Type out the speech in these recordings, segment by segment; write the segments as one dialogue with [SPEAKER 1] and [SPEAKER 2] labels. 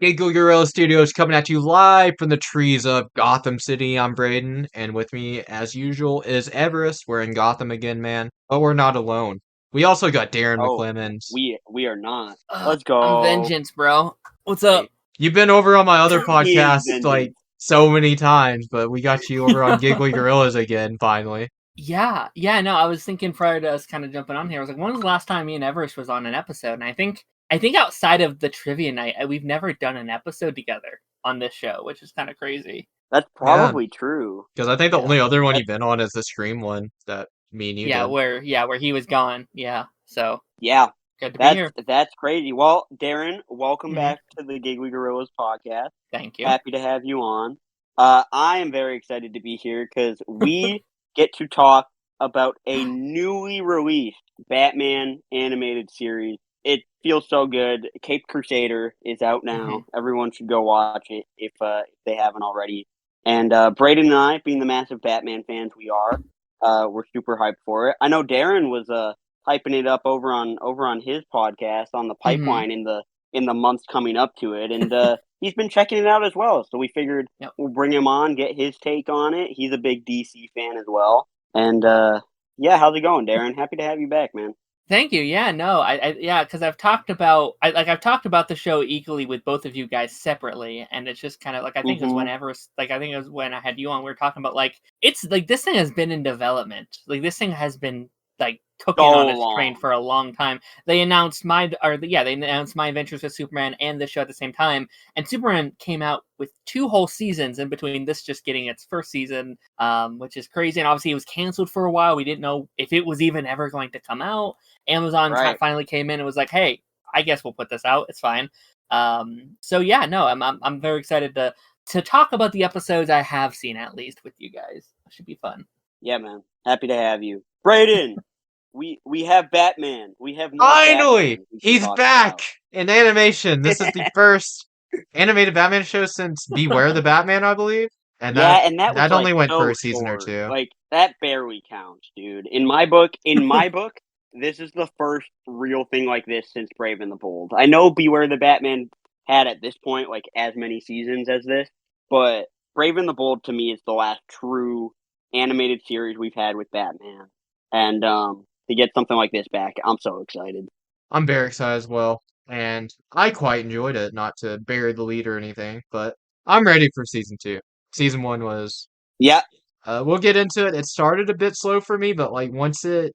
[SPEAKER 1] Ginkgo Gorilla Studios coming at you live from the trees of Gotham City. I'm Braden, and with me, as usual, is Everest. We're in Gotham again, man. But we're not alone. We also got Darren
[SPEAKER 2] Oh,
[SPEAKER 1] McClemens.
[SPEAKER 2] we are not. Let's
[SPEAKER 3] I'm
[SPEAKER 2] go.
[SPEAKER 3] Vengeance, bro. What's up?
[SPEAKER 1] You've been over on my other
[SPEAKER 2] He is
[SPEAKER 1] podcast like
[SPEAKER 2] vengeance.
[SPEAKER 1] so many times, but we got you over on Giggly Gorillas again, finally.
[SPEAKER 3] Yeah, no, I was thinking prior to us kind of jumping on here, I was like, when was the last time me and Everest was on an episode? And I think outside of the trivia night, we've never done an episode together on this show, which is kind of crazy.
[SPEAKER 2] That's
[SPEAKER 1] Yeah,
[SPEAKER 2] probably true.
[SPEAKER 1] because I think the
[SPEAKER 3] Yeah.
[SPEAKER 1] only other one
[SPEAKER 2] That-
[SPEAKER 1] you've been on is the Scream one that me and you
[SPEAKER 3] Yeah,
[SPEAKER 1] did.
[SPEAKER 3] where he was gone. Yeah, so
[SPEAKER 2] Yeah,
[SPEAKER 3] good to be here.
[SPEAKER 2] that's crazy. Well, Darren, welcome
[SPEAKER 3] Mhm.
[SPEAKER 2] back to the Giggly Gorillas podcast.
[SPEAKER 3] Thank you.
[SPEAKER 2] Happy to have you on. I am very excited to be here because we get to talk about a newly released Batman animated series. It feels so good. Cape Crusader is out now. Everyone should go watch it if they haven't already. And Braden and I, being the massive Batman fans we are, we're super hyped for it. I know Darren was hyping it up over on his podcast on the pipeline in the months coming up to it, and he's been checking it out as well. So we figured
[SPEAKER 3] Yep.
[SPEAKER 2] we'll bring him on, get his take on it. He's a big DC fan as well. And yeah, how's it going, Darren? Happy to have you back, man.
[SPEAKER 3] Thank you. Yeah, no, because I've talked about I've talked about the show equally with both of you guys separately, and it's just kind of like I think it was when I had you on, we were talking about like it's like this thing has been in development, like this thing has been like cooking on its train for a long time. They announced my Adventures with Superman and this show at the same time, and Superman came out with 2 whole seasons in between this just getting its first season, which is crazy. And obviously it was canceled for a while. We didn't know if it was even ever going to come out. Amazon finally came in and was like, "Hey, I guess we'll put this out. It's fine." So yeah, no, I'm very excited to talk about the episodes I have seen at least with you guys. It should be fun.
[SPEAKER 2] Yeah, man. Happy to have you, Braden. We have Batman. We have more
[SPEAKER 1] Finally,
[SPEAKER 2] Batman we can
[SPEAKER 1] he's
[SPEAKER 2] talk
[SPEAKER 1] back
[SPEAKER 2] about.
[SPEAKER 1] in animation. This is the first animated Batman show since Beware the Batman, I believe. And
[SPEAKER 2] Yeah, and that was
[SPEAKER 1] only
[SPEAKER 2] like
[SPEAKER 1] went for
[SPEAKER 2] so
[SPEAKER 1] a season or
[SPEAKER 2] short.
[SPEAKER 1] two.
[SPEAKER 2] Like that barely counts, dude. In my book, this is the first real thing like this since Brave and the Bold. I know Beware the Batman had at this point like as many seasons as this, but Brave and the Bold to me is the last true animated series we've had with Batman. And to get something like this back, I'm so excited.
[SPEAKER 1] I'm very excited as well. And I quite enjoyed it, not to bury the lead or anything, but I'm ready for season 2. Season 1 was...
[SPEAKER 2] Yeah.
[SPEAKER 1] We'll get into it. It started a bit slow for me, but like once it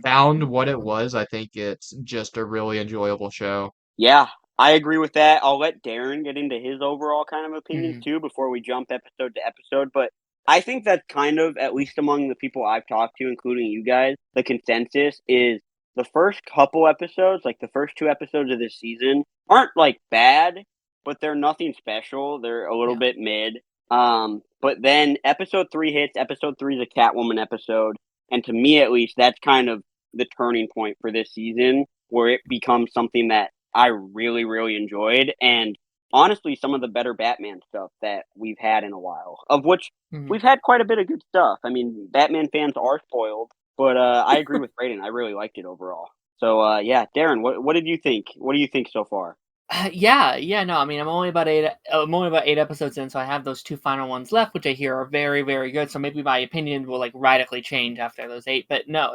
[SPEAKER 1] found what it was, I think it's just a really enjoyable show.
[SPEAKER 2] Yeah, I agree with that. I'll let Darren get into his overall kind of opinions too before we jump episode to episode. But I think that's kind of, at least among the people I've talked to, including you guys, the consensus is the first couple episodes, like the first 2 episodes of this season, aren't like bad, but they're nothing special. They're a little bit mid. But then episode 3 hits. Episode 3 is a Catwoman episode. And to me, at least, that's kind of the turning point for this season where it becomes something that I really, really enjoyed. And honestly, some of the better Batman stuff that we've had in a while, of which we've had quite a bit of good stuff. I mean, Batman fans are spoiled, but I agree with Brayden. I really liked it overall. So, yeah, Darren, what did you think? What do you think so far?
[SPEAKER 3] No, I mean, I'm only about 8 episodes in, so I have those 2 final ones left, which I hear are very, very good. So maybe my opinion will like radically change after those 8. But no,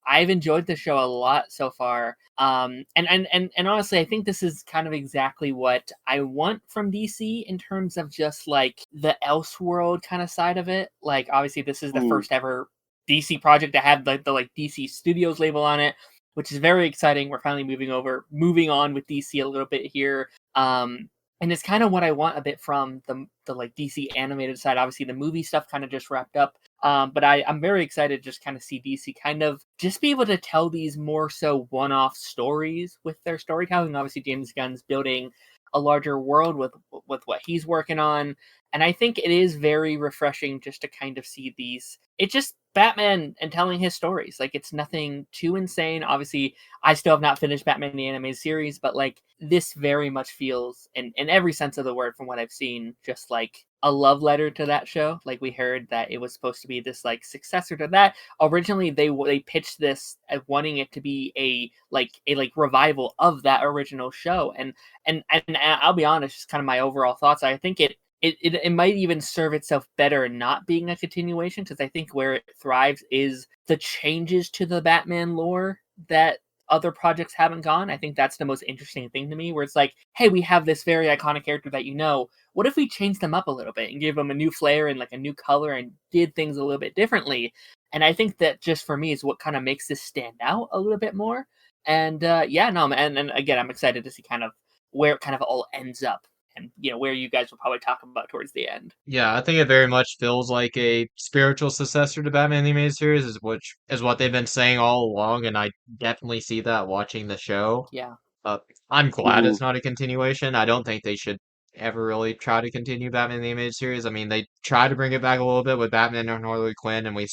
[SPEAKER 3] I've enjoyed the show a lot so far. And honestly, I think this is kind of exactly what I want from DC in terms of just like the Elseworld kind of side of it. Like, obviously, this is the first ever DC project to have the like DC Studios label on it, which is very exciting. We're finally moving on with DC a little bit here. And it's kind of what I want a bit from the like DC animated side. Obviously, the movie stuff kind of just wrapped up. But I'm very excited to just kind of see DC kind of just be able to tell these more so one-off stories with their storytelling. Obviously, James Gunn's building a larger world with what he's working on. And I think it is very refreshing just to kind of see these. It's just Batman and telling his stories. Like, it's nothing too insane. Obviously, I still have not finished Batman the Animated Series, but like this very much feels, in every sense of the word, from what I've seen, just like a love letter to that show. Like, we heard that it was supposed to be this like successor to that. Originally, they pitched this as wanting it to be a revival of that original show, and I'll be honest, just kind of my overall thoughts. I think it might even serve itself better not being a continuation, because I think where it thrives is the changes to the Batman lore that other projects haven't gone. I think that's the most interesting thing to me, where it's like, hey, we have this very iconic character that what if we changed them up a little bit and gave them a new flair and like a new color and did things a little bit differently? And I think that just for me is what kind of makes this stand out a little bit more. And yeah, no, and again, I'm excited to see kind of where it kind of all ends up, and where you guys will probably talk about towards the end.
[SPEAKER 1] Yeah, I think it very much feels like a spiritual successor to Batman the Animated Series, which is what they've been saying all along, and I definitely see that watching the show.
[SPEAKER 3] Yeah.
[SPEAKER 1] Uh, I'm glad
[SPEAKER 2] Mhm.
[SPEAKER 1] it's not a continuation. I don't think they should ever really try to continue Batman the Animated Series. I mean, they tried to bring it back a little bit with Batman and Harley Quinn, and we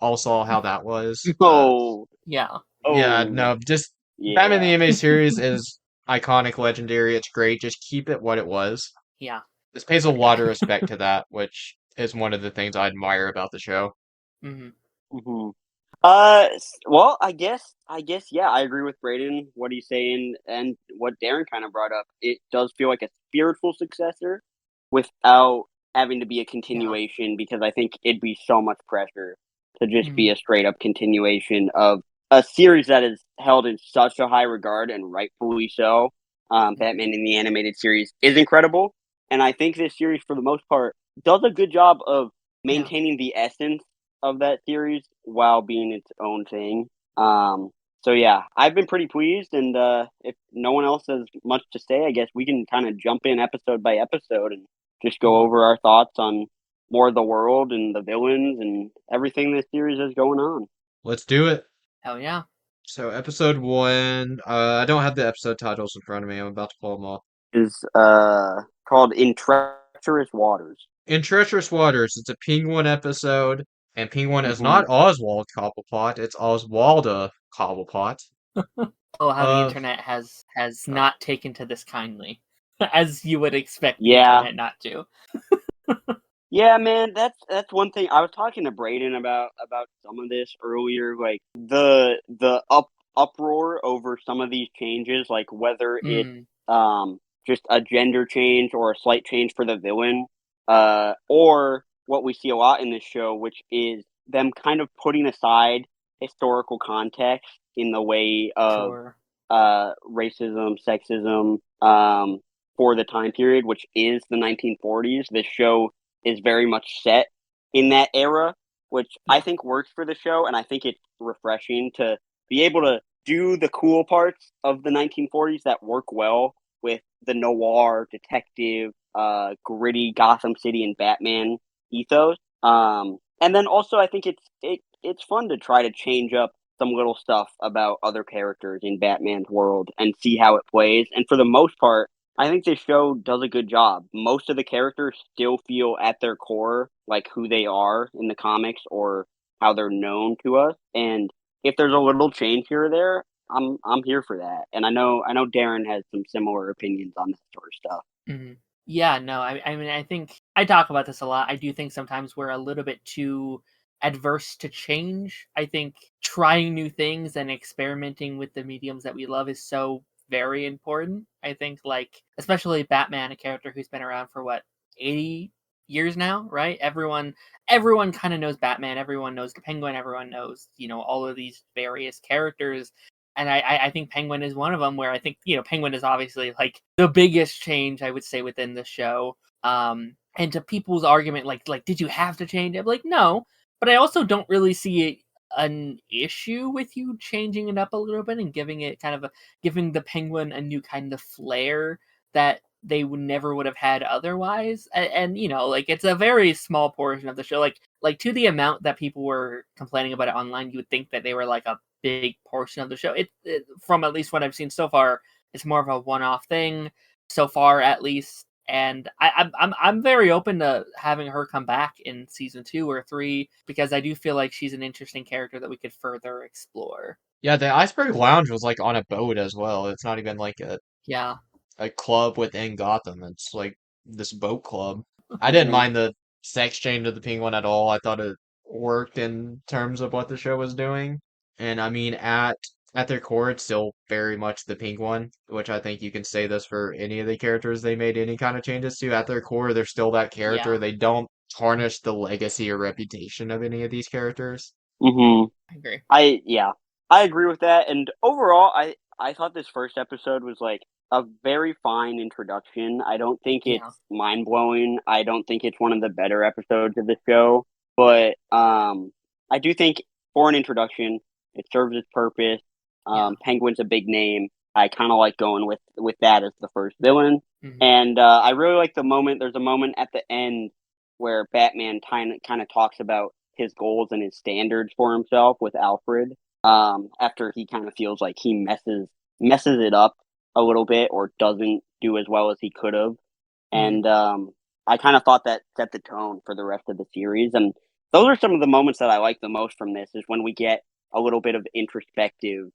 [SPEAKER 1] all saw how that was.
[SPEAKER 2] Oh,
[SPEAKER 3] Yeah.
[SPEAKER 1] Yeah,
[SPEAKER 2] oh,
[SPEAKER 1] no, just Batman the
[SPEAKER 2] yeah.
[SPEAKER 1] Animated Series is iconic, legendary. It's great. Just keep it what it was.
[SPEAKER 3] Yeah.
[SPEAKER 1] This pays a
[SPEAKER 3] Yeah.
[SPEAKER 1] lot of respect to that, which is one of the things I admire about the show.
[SPEAKER 3] Hmm.
[SPEAKER 2] Mhm. Well, I guess, yeah, I agree with Braden, what he's saying, and what Darren kind of brought up. It does feel like a spiritual successor without having to be a
[SPEAKER 3] Yeah.
[SPEAKER 2] continuation, because I think it'd be so much pressure to just be
[SPEAKER 3] Hmm.
[SPEAKER 2] a straight up continuation of a series that is held in such a high regard, and rightfully so. Batman in the animated series is incredible, and I think this series, for the most part, does a good job of
[SPEAKER 3] Yeah.
[SPEAKER 2] maintaining the essence of that series while being its own thing. Um, so yeah, I've been pretty pleased, and if no one else has much to say, I guess we can kind of jump in episode by episode and just go
[SPEAKER 3] Hmm.
[SPEAKER 2] over our thoughts on more of the world and the villains and everything this series is going on.
[SPEAKER 1] Let's do it.
[SPEAKER 3] Hell yeah.
[SPEAKER 1] So, episode one, I don't have the episode titles in front of me. I'm about to pull them off.
[SPEAKER 2] Is called In Treacherous Waters.
[SPEAKER 1] In Treacherous Waters, it's a Penguin episode, and Penguin is
[SPEAKER 2] Hmm.
[SPEAKER 1] not Oswald Cobblepot, it's Oswalda Cobblepot.
[SPEAKER 3] Oh, how the
[SPEAKER 1] Uh,
[SPEAKER 3] internet has
[SPEAKER 1] uh,
[SPEAKER 3] not taken to this kindly, as you would expect the
[SPEAKER 2] Yeah,
[SPEAKER 3] internet not to.
[SPEAKER 2] yeah, man, that's one thing. I was talking to Braden about some of this earlier, like the uproar over some of these changes, like whether it's
[SPEAKER 3] Mm,
[SPEAKER 2] just a gender change or a slight change for the villain, or what we see a lot in this show, which is them kind of putting aside historical context in the way of
[SPEAKER 3] sure.
[SPEAKER 2] racism, sexism, for the time period, which is the 1940s. This show is very much set in that era, which I
[SPEAKER 3] Yeah.
[SPEAKER 2] think works for the show, and I think it's refreshing to be able to do the cool parts of the 1940s that work well with the noir, detective, gritty Gotham City and Batman ethos. And then also I think it's fun to try to change up some little stuff about other characters in Batman's world and see how it plays. And for the most part, I think this show does a good job. Most of the characters still feel at their core like who they are in the comics or how they're known to us. And if there's a little change here or there, I'm here for that. And I know Darren has some similar opinions on that sort of stuff.
[SPEAKER 3] Mhm. Yeah, no, I mean, I think I talk about this a lot. I do think sometimes we're a little bit too adverse to change. I think trying new things and experimenting with the mediums that we love is so very important. I think, like, especially Batman, a character who's been around for what, 80 years now, right? Everyone kind of knows Batman, everyone knows the Penguin, everyone knows, all of these various characters, and I think Penguin is one of them, where I think, Penguin is obviously like the biggest change, I would say, within the show. And to people's argument, like did you have to change it? I'm like, no, but I also don't really see an issue with you changing it up a little bit and giving the Penguin a new kind of flair that they would have had otherwise. And like, it's a very small portion of the show. Like to the amount that people were complaining about it online, you would think that they were like a big portion of the show. From at least what I've seen so far, it's more of a one-off thing so far, at least. And I'm very open to having her come back in season 2 or 3 because I do feel like she's an interesting character that we could further explore.
[SPEAKER 1] Yeah, the Iceberg Lounge was like on a boat as well. It's not even like
[SPEAKER 3] Yeah.
[SPEAKER 1] a club within Gotham. It's like this boat club. I didn't mind the sex change of the Penguin at all. I thought it worked in terms of what the show was doing. And I mean, at their core, it's still very much the Penguin, which I think you can say this for any of the characters they made any kind of changes to. At their core, they're still that character.
[SPEAKER 3] Yeah.
[SPEAKER 1] They don't tarnish the legacy or reputation of any of these characters.
[SPEAKER 2] Mm-hmm.
[SPEAKER 3] I agree.
[SPEAKER 2] I agree with that. And overall, I thought this first episode was like a very fine introduction. I don't think
[SPEAKER 3] Yeah.
[SPEAKER 2] it's mind blowing. I don't think it's one of the better episodes of the show, but I do think for an introduction, it serves its purpose.
[SPEAKER 3] Yeah.
[SPEAKER 2] Penguin's a big name. I kind of like going with that as the first villain,
[SPEAKER 3] Mhm.
[SPEAKER 2] and I really like the moment. There's a moment at the end where Batman kind of talks about his goals and his standards for himself with Alfred. After he kind of feels like he messes it up a little bit or doesn't do as well as he could have,
[SPEAKER 3] Mhm.
[SPEAKER 2] and I kind of thought that set the tone for the rest of the series. And those are some of the moments that I like the most from this. Is when we get a little bit of introspective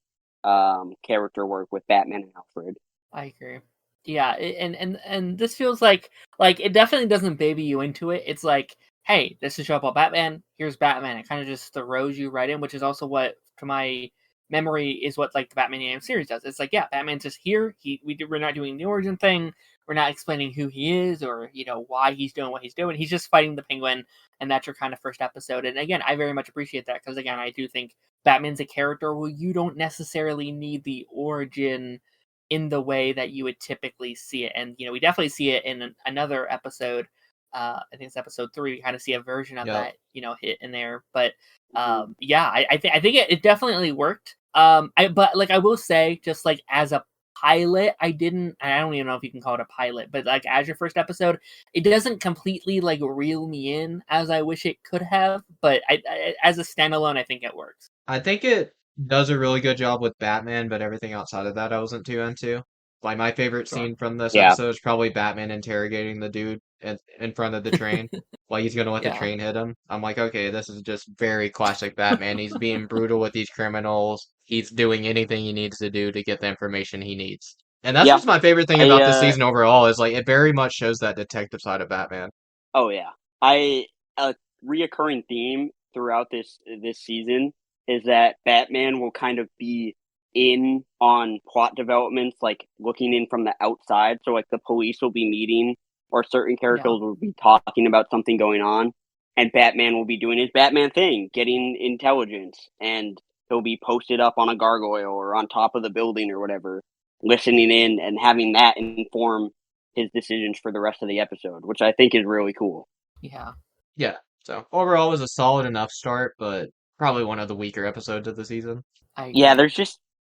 [SPEAKER 2] character work with Batman and Alfred.
[SPEAKER 3] I agree. Yeah, and this feels like it definitely doesn't baby you into it. It's like, hey, this is a show about Batman. Here's Batman. It kind of just throws you right in, which is also what, to my memory, is what like the Batman animated series does. It's like, yeah, Batman's just here. We're not doing the origin thing. We're not explaining who he is or why he's doing what he's doing. He's just fighting the Penguin, and that's your kind of first episode. And again, I very much appreciate that because again, I do think Batman's a character where you don't necessarily need the origin in the way that you would typically see it. And we definitely see it in another episode. I think it's episode 3. We kind of see a version of
[SPEAKER 1] Yep.
[SPEAKER 3] that, hit in there. But
[SPEAKER 2] Mhm.
[SPEAKER 3] yeah, I think it definitely worked. But like I will say, just like as a pilot, I don't even know if you can call it a pilot, but like as your first episode, it doesn't completely like reel me in as I wish it could have. But as a standalone, I think it works.
[SPEAKER 1] I think it does a really good job with Batman, but everything outside of that I wasn't too into. Like my favorite
[SPEAKER 3] Sure.
[SPEAKER 1] scene from this
[SPEAKER 2] Yeah.
[SPEAKER 1] episode is probably Batman interrogating the dude in front of the train while he's gonna let the
[SPEAKER 3] Yeah.
[SPEAKER 1] train hit him. I'm like, okay, this is just very classic Batman. He's being brutal with these criminals. He's doing anything he needs to do to get the information he needs. And that's
[SPEAKER 2] Yeah.
[SPEAKER 1] just my favorite thing
[SPEAKER 2] I
[SPEAKER 1] about this season overall is like it very much shows that detective side of Batman.
[SPEAKER 2] Oh yeah. I A reoccurring theme throughout this season is that Batman will kind of be in on plot developments, like looking in from the outside. So like the police will be meeting or certain
[SPEAKER 3] Yeah.
[SPEAKER 2] characters will be talking about something going on, and Batman will be doing his Batman thing, getting intelligence, and he'll be posted up on a gargoyle or on top of the building or whatever, listening in and having that inform his decisions for the rest of the episode, which I think is really cool.
[SPEAKER 3] Yeah.
[SPEAKER 1] Yeah. So overall it was a solid enough start, but probably one of the weaker episodes of the season.
[SPEAKER 3] I
[SPEAKER 2] Yeah,
[SPEAKER 3] agree.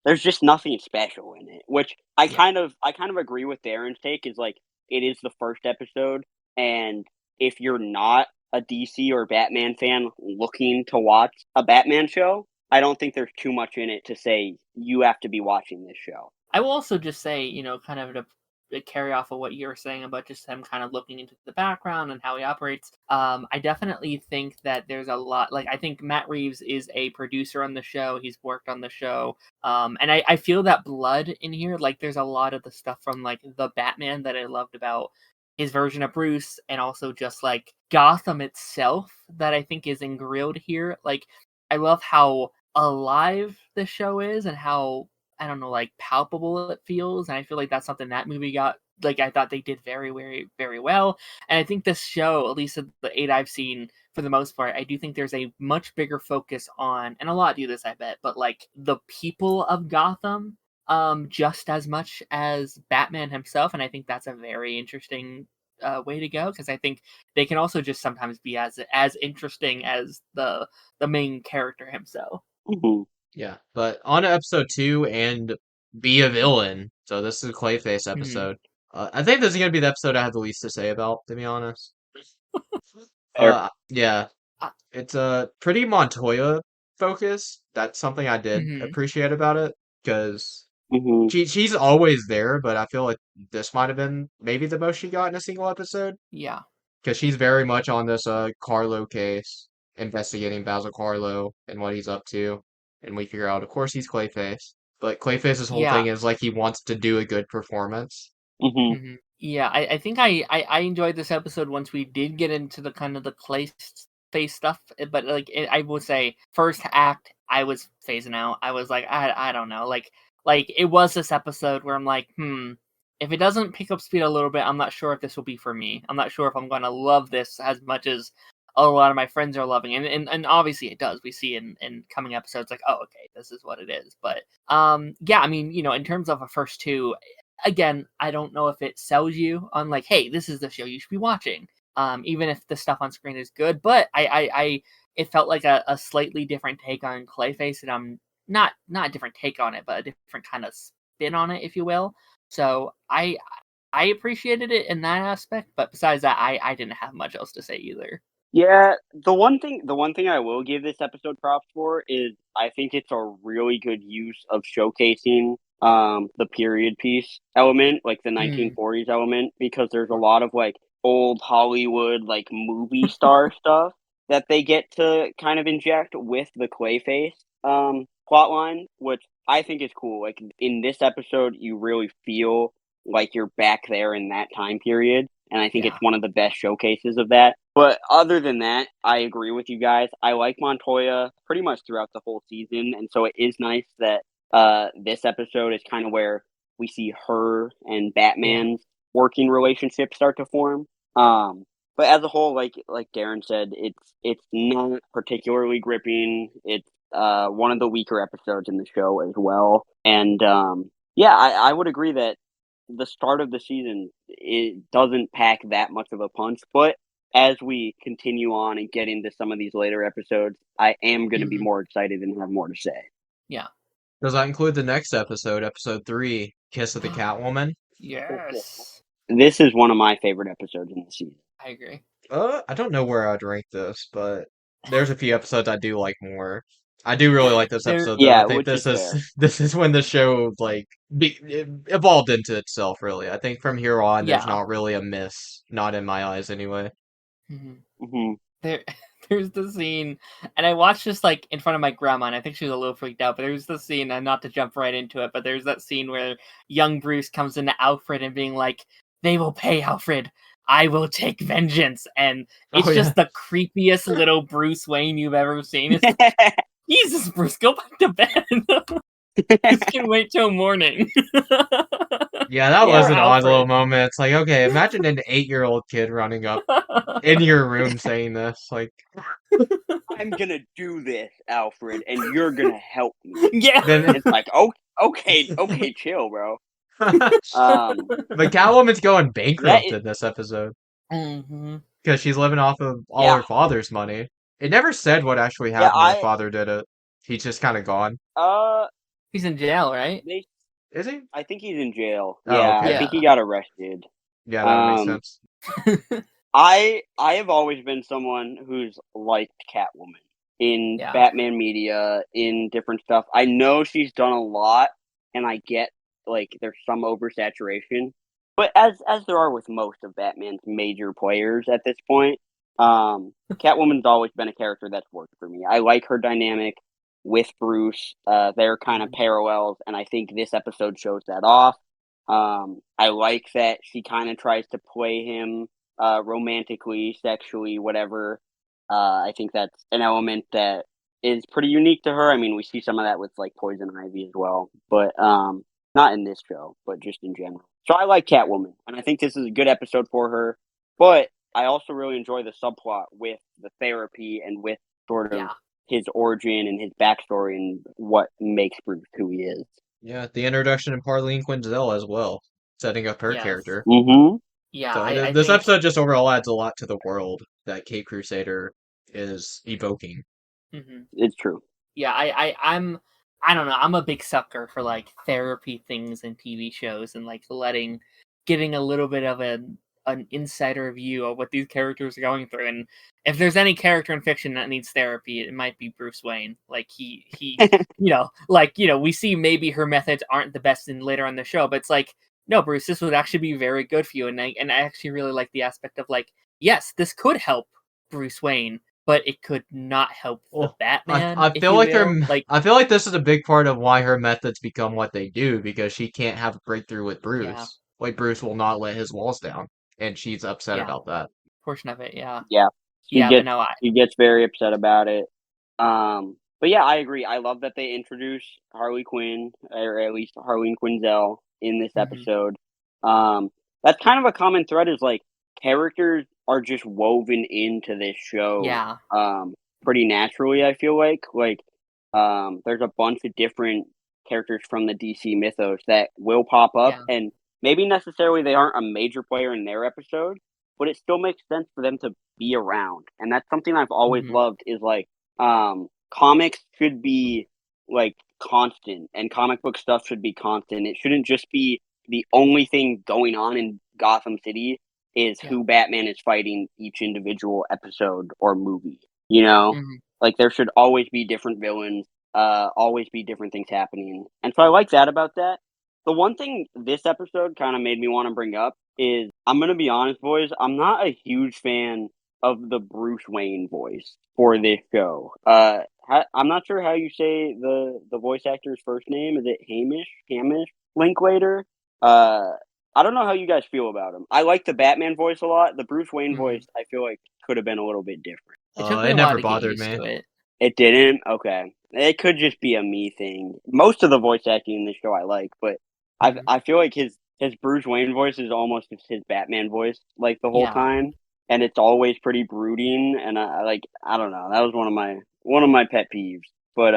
[SPEAKER 2] there's just nothing special in it, which
[SPEAKER 3] Yeah.
[SPEAKER 2] I kind of agree with Darren's take. Is like it is the first episode, and if you're not a DC or Batman fan looking to watch a Batman show, I don't think there's too much in it to say you have to be watching this show.
[SPEAKER 3] I will also just say, kind of to carry off of what you were saying about just him kind of looking into the background and how he operates. I definitely think that there's a lot. Like, I think Matt Reeves is a producer on the show. He's worked on the show, and I feel that blood in here. Like, there's a lot of the stuff from like the Batman that I loved about his version of Bruce, and also just like Gotham itself that I think is ingrailed here. Like, I love how alive the show is and how I don't know, like palpable it feels. And I feel like that's something that movie got. Like I thought they did very, very, very well. And I think this show, at least of the 8 I've seen, for the most part, I do think there's a much bigger focus on, and a lot do this, I bet, but like the people of Gotham, just as much as Batman himself. And I think that's a very interesting way to go because I think they can also just sometimes be as interesting as the main character himself.
[SPEAKER 2] Mm-hmm.
[SPEAKER 1] Yeah, but on to episode 2 and be a villain. So this is a Clayface
[SPEAKER 3] Mhm.
[SPEAKER 1] episode. I think this is gonna be the episode I have the least to say about, to be honest.
[SPEAKER 2] Fair.
[SPEAKER 1] Yeah,
[SPEAKER 3] Uh,
[SPEAKER 1] it's a pretty Montoya focus. That's something I did
[SPEAKER 3] mhm.
[SPEAKER 1] appreciate about it because
[SPEAKER 2] Hmm.
[SPEAKER 1] She's always there, but I feel like this might have been maybe the most she got in a single episode.
[SPEAKER 3] Yeah.
[SPEAKER 1] Because she's very much on this Carlo case, investigating Basil Carlo and what he's up to. And we figure out, of course, he's Clayface. But Clayface's whole
[SPEAKER 3] Yeah.
[SPEAKER 1] thing is like he wants to do a good performance.
[SPEAKER 2] Hmm.
[SPEAKER 3] Yeah, I think I enjoyed this episode once we did get into the kind of the clay face stuff. But like I would say, first act, I was phasing out. I was like, I don't know, like it was this episode where I'm like, if it doesn't pick up speed a little bit, I'm not sure if this will be for me. I'm not sure if I'm going to love this as much as a lot of my friends are loving, and obviously it does. We see in coming episodes like, oh, okay, this is what it is. But yeah, I mean, in terms of a first two, again, I don't know if it sells you on like, hey, this is the show you should be watching. Even if the stuff on screen is good, but it felt like a slightly different take on Clayface, and I'm not a different take on it, but a different kind of spin on it, if you will. So I appreciated it in that aspect, but besides that, I didn't have much else to say either.
[SPEAKER 2] Yeah, the one thing I will give this episode props for is I think it's a really good use of showcasing the period piece element, like the 1940s element, because there's a lot of like old Hollywood like movie star stuff that they get to kind of inject with the Clayface plotline, which I think is cool. Like in this episode, you really feel like you're back there in that time period. And I think
[SPEAKER 3] Yeah.
[SPEAKER 2] it's one of the best showcases of that. But other than that, I agree with you guys. I like Montoya pretty much throughout the whole season. And so it is nice that this episode is kind of where we see her and Batman's working relationship start to form. But as a whole, like Darren said, it's not particularly gripping. It's one of the weaker episodes in the show as well. And yeah, I would agree that the start of the season, it doesn't pack that much of a punch, but as we continue on and get into some of these later episodes, I am going to be more excited and have more to say.
[SPEAKER 3] Yeah.
[SPEAKER 1] Does that include the next episode, episode 3, Kiss of the Catwoman?
[SPEAKER 3] Yes.
[SPEAKER 2] This is one of my favorite episodes in the season.
[SPEAKER 3] I agree.
[SPEAKER 1] I don't know where I'd rank this, but there's a few episodes I do like more. I do really like this
[SPEAKER 3] There,
[SPEAKER 1] episode though. I
[SPEAKER 2] Yeah,
[SPEAKER 1] think
[SPEAKER 2] which is
[SPEAKER 1] this is
[SPEAKER 2] fair.
[SPEAKER 1] this is when the show like it evolved into itself really. I think from here on there's
[SPEAKER 3] yeah.
[SPEAKER 1] not really a miss, not in my eyes anyway.
[SPEAKER 2] Hmm.
[SPEAKER 3] There, there's the scene, and I watched this like in front of my grandma, and I think she was a little freaked out. But there's the scene, and not to jump right into it, but there's that scene where young Bruce comes into Alfred and being like, "They will pay, Alfred. I will take vengeance," and
[SPEAKER 1] Oh
[SPEAKER 3] it's
[SPEAKER 1] yeah.
[SPEAKER 3] just the creepiest little Bruce Wayne you've ever seen. It's like, Jesus, Bruce, go back to bed. This can wait till morning.
[SPEAKER 1] Yeah, that
[SPEAKER 2] Yeah.
[SPEAKER 1] was
[SPEAKER 3] Poor
[SPEAKER 1] an odd little
[SPEAKER 3] Alfred.
[SPEAKER 1] moment. It's like, okay, imagine an 8-year-old kid running up in your room saying this. Like,
[SPEAKER 2] I'm gonna do this, Alfred, and you're gonna help me.
[SPEAKER 3] Yeah.
[SPEAKER 1] then
[SPEAKER 2] It's like, oh, okay, chill, bro. Um,
[SPEAKER 1] but Catwoman's going
[SPEAKER 2] that
[SPEAKER 1] bankrupt
[SPEAKER 2] is,
[SPEAKER 1] in this episode
[SPEAKER 3] hmm
[SPEAKER 1] because she's living off of all
[SPEAKER 2] yeah,
[SPEAKER 1] her father's money. It never said what actually
[SPEAKER 2] yeah.
[SPEAKER 1] happened when her father did it. He's just kind of gone.
[SPEAKER 3] He's in jail, right?
[SPEAKER 2] They,
[SPEAKER 1] Is he?
[SPEAKER 2] I think he's in jail.
[SPEAKER 1] Oh,
[SPEAKER 2] Yeah, I
[SPEAKER 1] okay.
[SPEAKER 2] think he
[SPEAKER 3] Yeah.
[SPEAKER 2] got arrested.
[SPEAKER 1] Yeah, that would make
[SPEAKER 2] Um,
[SPEAKER 1] sense.
[SPEAKER 2] I have always been someone who's liked Catwoman in
[SPEAKER 3] Yeah.
[SPEAKER 2] Batman media, in different stuff. I know she's done a lot, and I get like there's some oversaturation, but as there are with most of Batman's major players at this point, Catwoman's always been a character that's worked for me. I like her dynamic with Bruce. They're kind of parallels, and I think this episode shows that off. I like that she kind of tries to play him romantically, sexually, whatever. I think that's an element that is pretty unique to her. I mean, we see some of that with like Poison Ivy as well, but not in this show, but just in general. So I like Catwoman, and I think this is a good episode for her. But I also really enjoy the subplot with the therapy and with sort of
[SPEAKER 3] Yeah.
[SPEAKER 2] his origin and his backstory and what makes Bruce who he is.
[SPEAKER 1] Yeah, the introduction of Harleen Quinzel as well, setting up her
[SPEAKER 3] Yes.
[SPEAKER 1] character.
[SPEAKER 2] Mm-hmm.
[SPEAKER 3] Yeah,
[SPEAKER 1] So
[SPEAKER 3] I
[SPEAKER 1] this
[SPEAKER 3] think
[SPEAKER 1] episode just overall adds a lot to the world that Cape Crusader is evoking.
[SPEAKER 2] It's true.
[SPEAKER 3] yeah, I don't know, I'm a big sucker for like therapy things in TV shows and like getting a little bit of an insider view of what these characters are going through. And if there's any character in fiction that needs therapy, it might be Bruce Wayne. Like he we see maybe her methods aren't the best in later on the show, but it's like, no, Bruce, this would actually be very good for you. And I actually really like the aspect of like, yes, this could help Bruce Wayne, but it could not help the
[SPEAKER 1] Well,
[SPEAKER 3] Batman,
[SPEAKER 1] I
[SPEAKER 3] if
[SPEAKER 1] feel
[SPEAKER 3] you
[SPEAKER 1] like
[SPEAKER 3] will. Like,
[SPEAKER 1] I feel like this is a big part of why her methods become what they do because she can't have a breakthrough with
[SPEAKER 3] yeah,
[SPEAKER 1] Bruce. Like Bruce will not let his walls down, and she's upset
[SPEAKER 3] yeah,
[SPEAKER 1] about that.
[SPEAKER 3] portion of it, yeah.
[SPEAKER 2] Yeah,
[SPEAKER 3] Yeah, but no,
[SPEAKER 2] he gets very upset about it. But yeah, I agree. I love that they introduce Harley Quinn, or at least Harleen Quinzel, in this
[SPEAKER 3] mhm,
[SPEAKER 2] episode. Um, that's kind of a common thread. Is like characters are just woven into this show,
[SPEAKER 3] yeah,
[SPEAKER 2] pretty naturally. I feel like there's a bunch of different characters from the DC mythos that will pop up,
[SPEAKER 3] yeah,
[SPEAKER 2] and maybe necessarily they aren't a major player in their episode, but it still makes sense for them to be around. And that's something I've always
[SPEAKER 3] mhm,
[SPEAKER 2] loved is like comics should be like constant and comic book stuff should be constant. It shouldn't just be the only thing going on in Gotham City is
[SPEAKER 3] yeah,
[SPEAKER 2] who Batman is fighting each individual episode or movie. You know?
[SPEAKER 3] mhm,
[SPEAKER 2] Like there should always be different villains, always be different things happening. And so I like that about that. The one thing this episode kind of made me want to bring up is I'm gonna be honest, boys. I'm not a huge fan of the Bruce Wayne voice for this show. I'm not sure how you say the voice actor's first name. Is it Hamish Linklater? Uh, I don't know how you guys feel about him. I like the Batman voice a lot. The Bruce Wayne voice,
[SPEAKER 3] mhm.
[SPEAKER 2] I feel like could have been a little bit different.
[SPEAKER 3] It took me
[SPEAKER 1] It
[SPEAKER 3] a while
[SPEAKER 1] never
[SPEAKER 3] to get
[SPEAKER 1] bothered
[SPEAKER 3] used
[SPEAKER 1] me.
[SPEAKER 3] to it.
[SPEAKER 2] It didn't? Okay. It could just be a me thing. Most of the voice acting in this show I like, but
[SPEAKER 3] Mhm,
[SPEAKER 2] I feel like his Bruce Wayne voice is almost his Batman voice like the whole
[SPEAKER 3] yeah.
[SPEAKER 2] time, and it's always pretty brooding. And I don't know, that was one of my pet peeves. But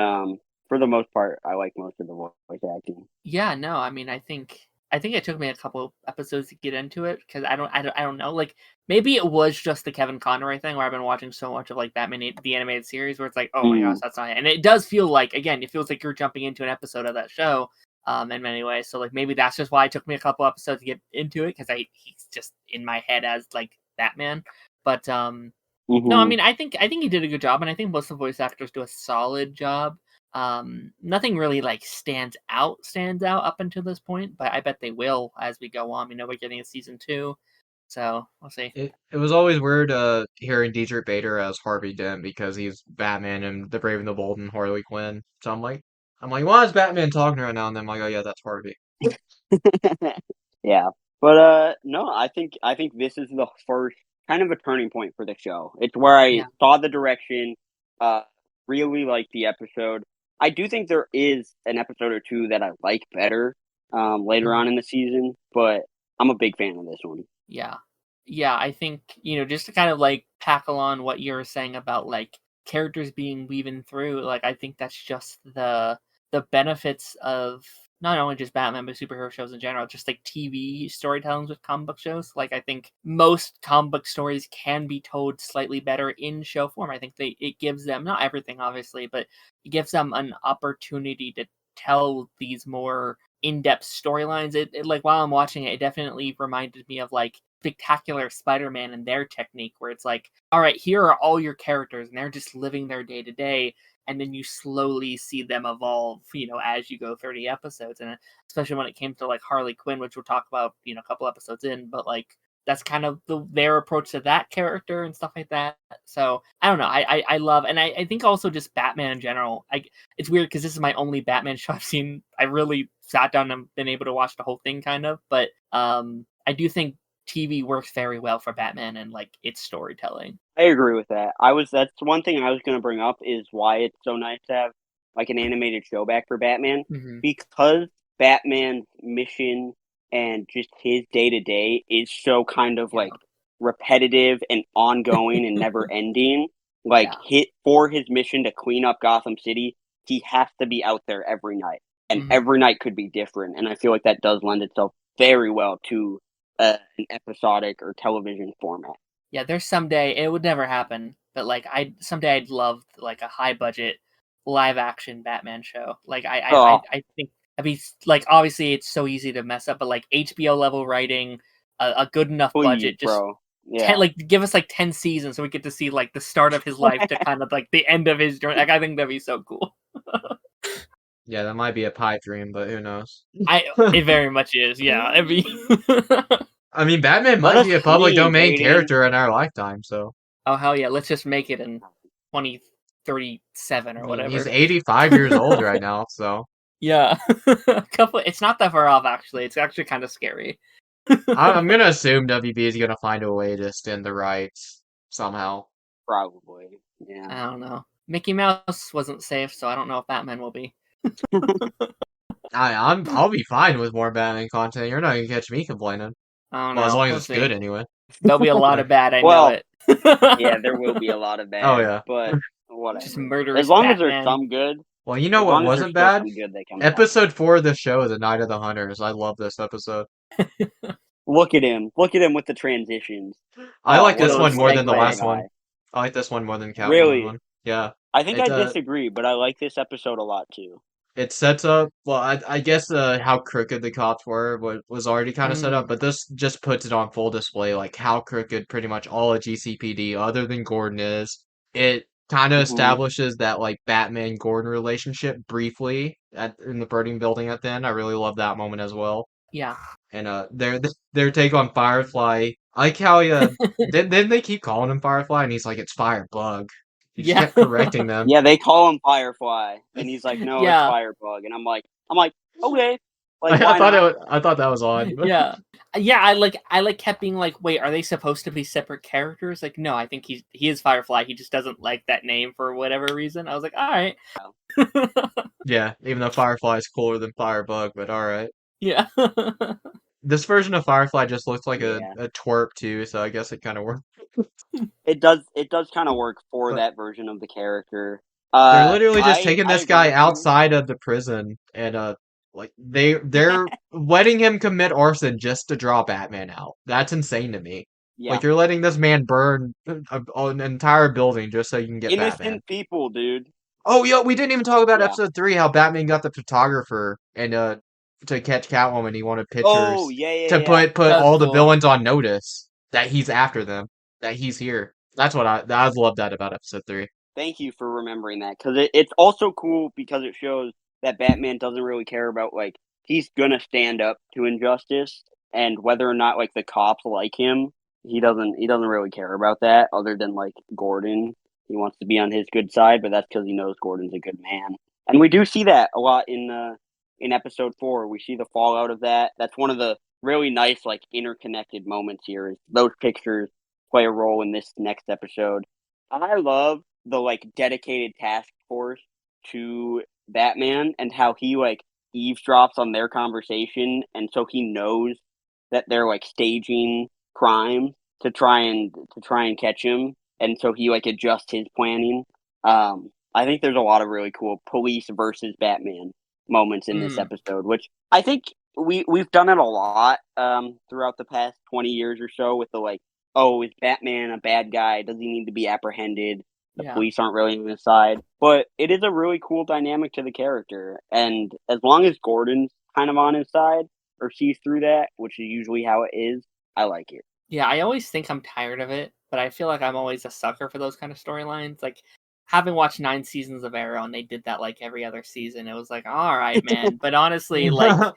[SPEAKER 2] for the most part, I like most of the voice acting.
[SPEAKER 3] Yeah, no, I mean, I think it took me a couple episodes to get into it because I don't know. Like maybe it was just the Kevin Conroy thing where I've been watching so much of like Batman the animated series where it's like, oh my gosh,
[SPEAKER 2] Mm,
[SPEAKER 3] that's not it. And it does feel like again, it feels like you're jumping into an episode of that show, in many ways. So like maybe that's just why it took me a couple episodes to get into it because he's just in my head as like Batman. But no, I
[SPEAKER 2] mm-hmm.
[SPEAKER 3] mean, I think he did a good job, and I think most of the voice actors do a solid job. Nothing really like stands out up until this point, but I bet they will as we go on. We know we're getting a season 2, so we'll see.
[SPEAKER 1] It was always weird hearing Dietrich Bader as Harvey Dent because he's Batman and the Brave and the Bold and Harley Quinn. So I'm like, why is Batman talking right now? And then I'm like, oh yeah, that's Harvey.
[SPEAKER 2] Yeah. But no, I think this is the first kind of a turning point for the show. It's where I
[SPEAKER 3] Yeah.
[SPEAKER 2] saw the direction, uh really liked the episode. I do think there is an episode or two that I like better later
[SPEAKER 3] Mhm.
[SPEAKER 2] on in the season, but I'm a big fan of this one.
[SPEAKER 3] Yeah. Yeah, I think, just to kind of like tackle on what you were saying about like characters being weaving through, like I think that's just the benefits of not only just Batman but superhero shows in general, just like TV storytellings with comic book shows. Like I think most comic book stories can be told slightly better in show form. I think it gives them not everything obviously, but it gives them an opportunity to tell these more in-depth storylines. It like while I'm watching it, it definitely reminded me of like Spectacular Spider-Man and their technique, where it's like, all right, here are all your characters, and they're just living their day to day, and then you slowly see them evolve, as you go 30 episodes, and especially when it came to like Harley Quinn, which we'll talk about, a couple episodes in, but like that's kind of their approach to that character and stuff like that. So I don't know. I love, and I think also just Batman in general. It's weird because this is my only Batman show I've seen. I really sat down and been able to watch the whole thing kind of, but I do think TV works very well for Batman and like its storytelling.
[SPEAKER 2] I agree with that. That's one thing I was going to bring up is why it's so nice to have like an animated show back for Batman
[SPEAKER 3] Hmm.
[SPEAKER 2] because Batman's mission and just his day to day is so kind of
[SPEAKER 3] Yeah.
[SPEAKER 2] like repetitive and ongoing and never ending. Like
[SPEAKER 3] Yeah.
[SPEAKER 2] hit for his mission to clean up Gotham City, he has to be out there every night, and
[SPEAKER 3] Hmm.
[SPEAKER 2] every night could be different. And I feel like that does lend itself very well to an episodic or television format.
[SPEAKER 3] Yeah. There's someday it would never happen, but like someday I'd love like a high budget live action Batman show. Like
[SPEAKER 2] Oh,
[SPEAKER 3] I think I mean like obviously it's so easy to mess up, but like HBO level writing, a good enough
[SPEAKER 2] Please,
[SPEAKER 3] budget. Just
[SPEAKER 2] bro. Yeah.
[SPEAKER 3] give us like 10 seasons so we get to see like the start of his life to kind of like the end of his journey. Like, I think that'd be so cool.
[SPEAKER 1] Yeah, that might be a pipe dream, but who knows?
[SPEAKER 3] It very much is. Yeah,
[SPEAKER 1] I mean, Batman
[SPEAKER 2] Let
[SPEAKER 1] might
[SPEAKER 2] us
[SPEAKER 1] be a public
[SPEAKER 2] see,
[SPEAKER 1] domain
[SPEAKER 2] Jaden.
[SPEAKER 1] character in our lifetime, so.
[SPEAKER 3] Oh hell yeah! Let's just make it in 2037 or
[SPEAKER 1] I mean,
[SPEAKER 3] whatever.
[SPEAKER 1] he's 85 years old right now, so.
[SPEAKER 3] Yeah, It's not that far off actually. It's actually kind of scary.
[SPEAKER 1] I'm gonna assume WB is gonna find a way to extend the rights somehow.
[SPEAKER 2] Probably. Yeah.
[SPEAKER 3] I don't know. Mickey Mouse wasn't safe, so I don't know if Batman will be.
[SPEAKER 1] I'll be fine with more Batman content. You're not gonna catch me complaining.
[SPEAKER 3] I don't
[SPEAKER 1] Well, as
[SPEAKER 3] know.
[SPEAKER 1] long as
[SPEAKER 3] We'll
[SPEAKER 1] it's
[SPEAKER 3] see.
[SPEAKER 1] good anyway.
[SPEAKER 3] There'll be a lot of bad. I
[SPEAKER 2] Well,
[SPEAKER 3] know it.
[SPEAKER 2] Yeah, there will be a lot of bad.
[SPEAKER 1] Oh, yeah.
[SPEAKER 2] But whatever.
[SPEAKER 3] Just murderous
[SPEAKER 2] As long as
[SPEAKER 3] Batman.
[SPEAKER 2] there's some good.
[SPEAKER 1] Well, you know
[SPEAKER 2] As
[SPEAKER 1] what
[SPEAKER 2] long as
[SPEAKER 1] wasn't
[SPEAKER 2] there's still
[SPEAKER 1] bad?
[SPEAKER 2] some good that comes out.
[SPEAKER 1] Episode 4 of the show, The Night of the Hunters. I love this episode.
[SPEAKER 2] Look at him. Look at him with the transitions.
[SPEAKER 1] I like
[SPEAKER 2] what
[SPEAKER 1] this
[SPEAKER 2] a
[SPEAKER 1] one more than the
[SPEAKER 2] segue
[SPEAKER 1] last
[SPEAKER 2] guy.
[SPEAKER 1] one. I like this one more than Catwoman
[SPEAKER 2] Really?
[SPEAKER 1] one. Yeah.
[SPEAKER 2] I think
[SPEAKER 1] It,
[SPEAKER 2] I disagree, but I like this episode a lot too.
[SPEAKER 1] It sets up, well, I guess how crooked the cops were was already kind of set up,
[SPEAKER 3] Mm.
[SPEAKER 1] but this just puts it on full display, like how crooked pretty much all of GCPD, other than Gordon, is. It kind of
[SPEAKER 2] Mhm.
[SPEAKER 1] establishes that like Batman-Gordon relationship briefly in the burning building at the end. I really love that moment as well.
[SPEAKER 3] Yeah.
[SPEAKER 1] And their take on Firefly, I like how didn't they keep calling him Firefly, and he's like, it's Firebug. He just
[SPEAKER 3] Yeah.
[SPEAKER 1] kept correcting them.
[SPEAKER 2] Yeah, they call him Firefly, and he's like, "No,
[SPEAKER 3] Yeah.
[SPEAKER 2] it's Firebug," and I'm like, okay. Like,
[SPEAKER 1] I
[SPEAKER 2] why
[SPEAKER 1] thought
[SPEAKER 2] not?
[SPEAKER 1] I thought that was odd.
[SPEAKER 3] Yeah. I kept being like, wait, are they supposed to be separate characters? Like, no, I think he is Firefly. He just doesn't like that name for whatever reason. I was like, all right.
[SPEAKER 1] Yeah, even though Firefly is cooler than Firebug, but alright.
[SPEAKER 3] Yeah.
[SPEAKER 1] This version of Firefly just looks like
[SPEAKER 2] Yeah.
[SPEAKER 1] a twerp too, so I guess it kind of works.
[SPEAKER 2] It does kind of work for
[SPEAKER 1] But-
[SPEAKER 2] that version of the character.
[SPEAKER 1] They're literally just taking
[SPEAKER 2] I
[SPEAKER 1] this
[SPEAKER 2] agree
[SPEAKER 1] guy
[SPEAKER 2] with you.
[SPEAKER 1] outside of the prison and like they're letting him commit arson just to draw Batman out. That's insane to me.
[SPEAKER 2] Yeah,
[SPEAKER 1] Like you're letting this man burn an entire building just so you can get
[SPEAKER 2] innocent
[SPEAKER 1] Batman.
[SPEAKER 2] people, dude.
[SPEAKER 1] Oh, yeah, we didn't even talk about
[SPEAKER 2] Yeah.
[SPEAKER 1] episode 3, how Batman got the photographer and to catch Catwoman. He wanted pictures
[SPEAKER 2] Oh, yeah.
[SPEAKER 1] to put
[SPEAKER 3] That's
[SPEAKER 1] all the
[SPEAKER 3] cool.
[SPEAKER 1] villains on notice that he's after them, that he's here. That's what I love that about episode 3.
[SPEAKER 2] Thank you for remembering that, because it's also cool because it shows that Batman doesn't really care about, like, he's gonna stand up to injustice, and whether or not, like, the cops like him, he doesn't really care about that, other than, like, Gordon. He wants to be on his good side, but that's because he knows Gordon's a good man. And we do see that a lot in episode 4. We see the fallout of that. That's one of the really nice, like, interconnected moments here, is those pictures play a role in this next episode. I love the, like, dedicated task force to Batman and how he, like, eavesdrops on their conversation, and so he knows that they're, like, staging crime to try and catch him, and so he, like, adjusts his planning. I think there's a lot of really cool police versus Batman moments in this episode, which I think we've done it a lot throughout the past 20 years or so, with the, like, oh, is Batman a bad guy? Does he need to be apprehended? The police aren't really on his side. But it is a really cool dynamic to the character. And as long as Gordon's kind of on his side, or sees through that, which is usually how it is, I like it.
[SPEAKER 3] Yeah, I always think I'm tired of it, but I feel like I'm always a sucker for those kind of storylines. Like, having watched 9 seasons of Arrow and they did that like every other season, it was like, all right, man. But honestly, like,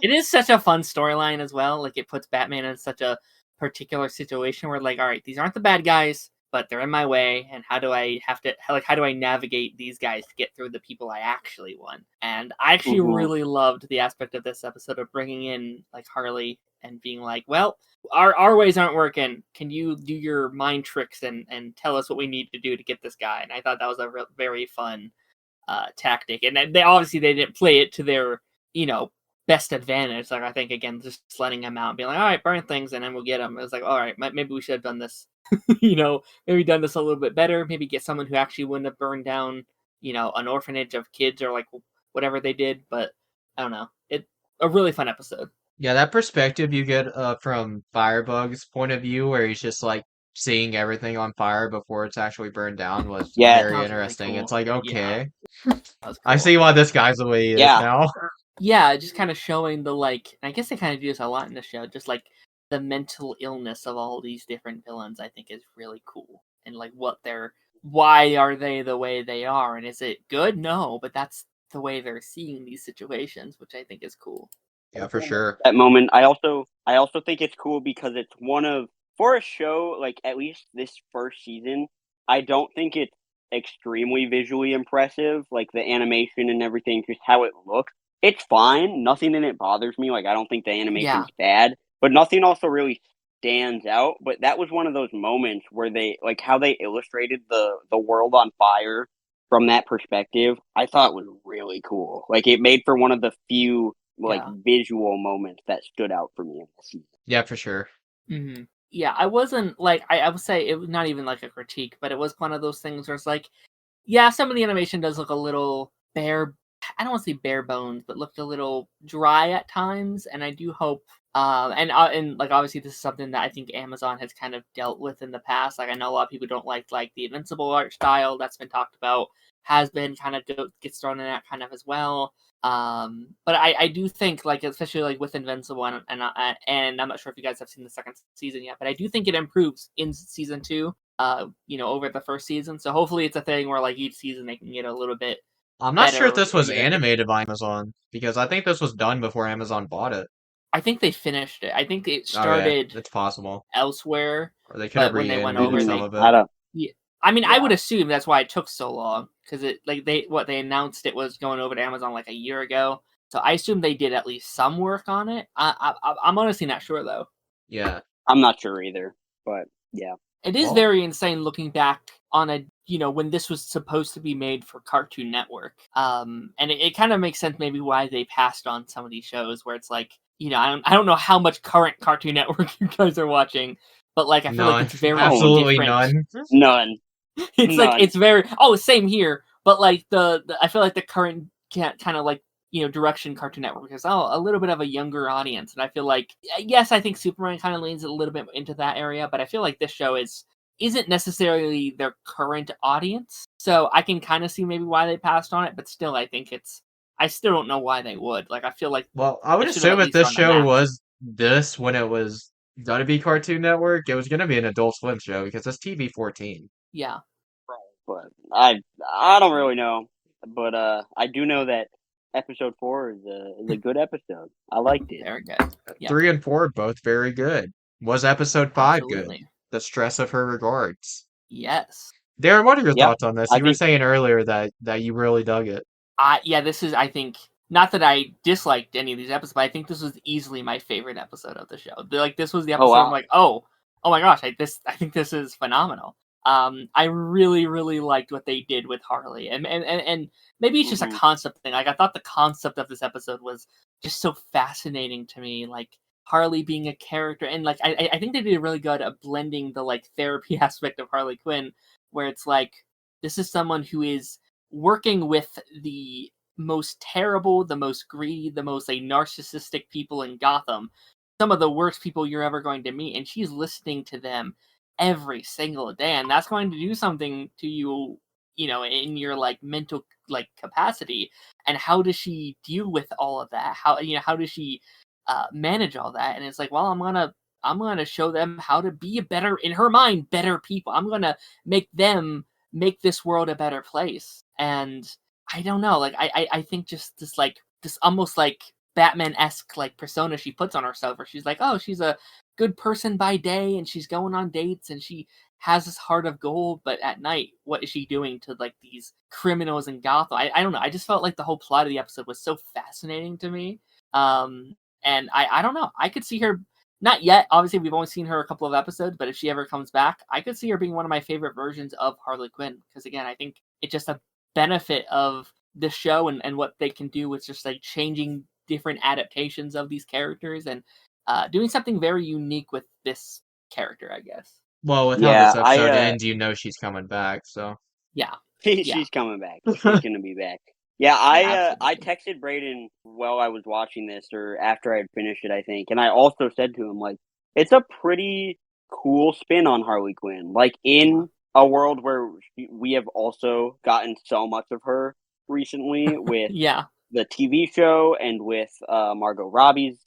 [SPEAKER 3] it is such a fun storyline as well. Like, it puts Batman in such a particular situation where, like, all right, these aren't the bad guys, but they're in my way, and how do I navigate these guys to get through the people I actually want? And I actually really loved the aspect of this episode of bringing in, like, Harley and being like, well, our ways aren't working. Can you do your mind tricks and tell us what we need to do to get this guy? And I thought that was a very fun tactic. And they didn't play it to their, best advantage. Like, I think, again, just letting him out and being like, all right, burn things and then we'll get him. It was like, all right, maybe we should have done this, maybe done this a little bit better. Maybe get someone who actually wouldn't have burned down, an orphanage of kids or like whatever they did. But I don't know. A really fun episode.
[SPEAKER 1] Yeah, that perspective you get from Firebug's point of view, where he's just like seeing everything on fire before it's actually burned down, was very
[SPEAKER 3] Really
[SPEAKER 1] interesting.
[SPEAKER 3] cool.
[SPEAKER 1] It's like, okay,
[SPEAKER 3] Cool.
[SPEAKER 1] I see why this guy's the way he is now.
[SPEAKER 3] Yeah, just kind of showing the, like, I guess they kind of do this a lot in the show, just like the mental illness of all these different villains, I think, is really cool. And like why are they the way they are? And is it good? No, but that's the way they're seeing these situations, which I think is cool.
[SPEAKER 1] Yeah, for sure.
[SPEAKER 2] That moment, I also think it's cool because it's one of, for a show like at least this first season, I don't think it's extremely visually impressive, like the animation and everything, just how it looks. It's fine. Nothing in it bothers me. Like I don't think the animation's bad, but nothing also really stands out. But that was one of those moments where they, like how they illustrated the world on fire from that perspective. I thought was really cool. Like it made for one of the few like visual moments that stood out for me in the season.
[SPEAKER 1] Yeah, for sure.
[SPEAKER 3] Mm-hmm. Yeah, I wasn't like I would say it was not even like a critique, but it was one of those things where it's like, yeah, some of the animation does look a little bare. I don't want to say bare bones, but looked a little dry at times. And I do hope, and like obviously this is something that I think Amazon has kind of dealt with in the past. Like I know a lot of people don't like the Invincible art style that's been talked about, has been kind of gets thrown in that kind of as well. But I do think like especially like with Invincible and I'm not sure if you guys have seen the second season yet, but I do think it improves in season 2. Over the first season. So hopefully it's a thing where like each season they can get a little bit
[SPEAKER 1] I'm not sure if
[SPEAKER 3] better.
[SPEAKER 1] this was animated by Amazon because I think this was done before Amazon bought it.
[SPEAKER 3] I think they finished it. I think it
[SPEAKER 1] Oh yeah,
[SPEAKER 3] started
[SPEAKER 1] it's possible.
[SPEAKER 3] elsewhere,
[SPEAKER 1] Or they could have
[SPEAKER 3] but when they went
[SPEAKER 1] reanimated
[SPEAKER 3] over,
[SPEAKER 1] some
[SPEAKER 3] they
[SPEAKER 1] of
[SPEAKER 2] I
[SPEAKER 1] it.
[SPEAKER 2] don't.
[SPEAKER 3] yeah. I mean, I
[SPEAKER 2] Yeah.
[SPEAKER 3] would assume that's why it took so long because it like they announced it was going over to Amazon like a year ago. So I assume they did at least some work on it. I'm honestly not sure though.
[SPEAKER 1] Yeah.
[SPEAKER 2] I'm not sure either, but yeah.
[SPEAKER 3] It is
[SPEAKER 1] Well,
[SPEAKER 3] very insane looking back on a when this was supposed to be made for Cartoon Network. And it kind of makes sense maybe why they passed on some of these shows where it's like, I don't know how much current Cartoon Network you guys are watching, but like I feel like
[SPEAKER 1] none.
[SPEAKER 3] it's very
[SPEAKER 1] Absolutely
[SPEAKER 3] different.
[SPEAKER 1] none.
[SPEAKER 2] None.
[SPEAKER 3] It's like
[SPEAKER 2] None.
[SPEAKER 3] it's very same here, but like the I feel like the current kind of like direction Cartoon Network is a little bit of a younger audience, and I feel like yes, I think Superman kind of leans a little bit into that area, but I feel like this show isn't necessarily their current audience, so I can kind of see maybe why they passed on it, but still I think I still don't know why they would. Like I feel like
[SPEAKER 1] Well, I would
[SPEAKER 3] it should have
[SPEAKER 1] assume
[SPEAKER 3] at
[SPEAKER 1] if
[SPEAKER 3] least
[SPEAKER 1] this
[SPEAKER 3] run the
[SPEAKER 1] show
[SPEAKER 3] max.
[SPEAKER 1] was this when it was gonna be Cartoon Network, it was gonna be an Adult Swim show because it's TV-14.
[SPEAKER 3] Yeah,
[SPEAKER 2] But I don't really know. But I do know that episode 4 is a good episode. I liked it.
[SPEAKER 3] very good. Yeah,
[SPEAKER 1] 3 and 4 both very good. Was episode 5 good?
[SPEAKER 3] absolutely.
[SPEAKER 1] The Stress of Her Regards.
[SPEAKER 3] Yes.
[SPEAKER 1] Darren, what are your
[SPEAKER 2] Yeah,
[SPEAKER 1] thoughts on this?
[SPEAKER 2] I
[SPEAKER 1] You were
[SPEAKER 2] think.
[SPEAKER 1] saying earlier that you really dug it.
[SPEAKER 3] This is I think not that I disliked any of these episodes, but I think this was easily my favorite episode of the show. Like this was the
[SPEAKER 2] Oh
[SPEAKER 3] episode I'm
[SPEAKER 2] wow.
[SPEAKER 3] like, oh my gosh, I think this is phenomenal. I really really liked what they did with Harley, and maybe it's just a
[SPEAKER 2] Mhm.
[SPEAKER 3] concept thing. Like I thought the concept of this episode was just so fascinating to me. Like Harley being a character, and like I think they did really good at blending the like therapy aspect of Harley Quinn, where it's like this is someone who is working with the most terrible, the most greedy, the most like narcissistic people in Gotham, some of the worst people you're ever going to meet, and she's listening to them every single day, and that's going to do something to you, in your like mental like capacity. And how does she deal with all of that? How does she manage all that? And it's like, well, I'm gonna show them how to be a better, in her mind, better people. I'm gonna make this world a better place. And I don't know, like I think just this almost like Batman-esque like persona she puts on herself, where she's like, oh, she's a good person by day and she's going on dates and she has this heart of gold, but at night, what is she doing to like these criminals in Gotham? I don't know. I just felt like the whole plot of the episode was so fascinating to me. And I don't know. I could see her, not yet. Obviously, we've only seen her a couple of episodes, but if she ever comes back, I could see her being one of my favorite versions of Harley Quinn. Because again, I think it's just a benefit of the show and what they can do with just like changing different adaptations of these characters and doing something very unique with this character, I guess.
[SPEAKER 1] Well, with how
[SPEAKER 2] Yeah,
[SPEAKER 1] this episode ends, you know she's coming back, so.
[SPEAKER 3] Yeah. Yeah.
[SPEAKER 2] she's coming back. She's gonna be back. Yeah,
[SPEAKER 3] Yeah,
[SPEAKER 2] I
[SPEAKER 3] absolutely.
[SPEAKER 2] texted Braden while I was watching this, or after I had finished it, I think, and I also said to him like, it's a pretty cool spin on Harley Quinn, like
[SPEAKER 3] Yeah.
[SPEAKER 2] in a world where we have also gotten so much of her recently with
[SPEAKER 3] Yeah.
[SPEAKER 2] the TV show and with Margot Robbie's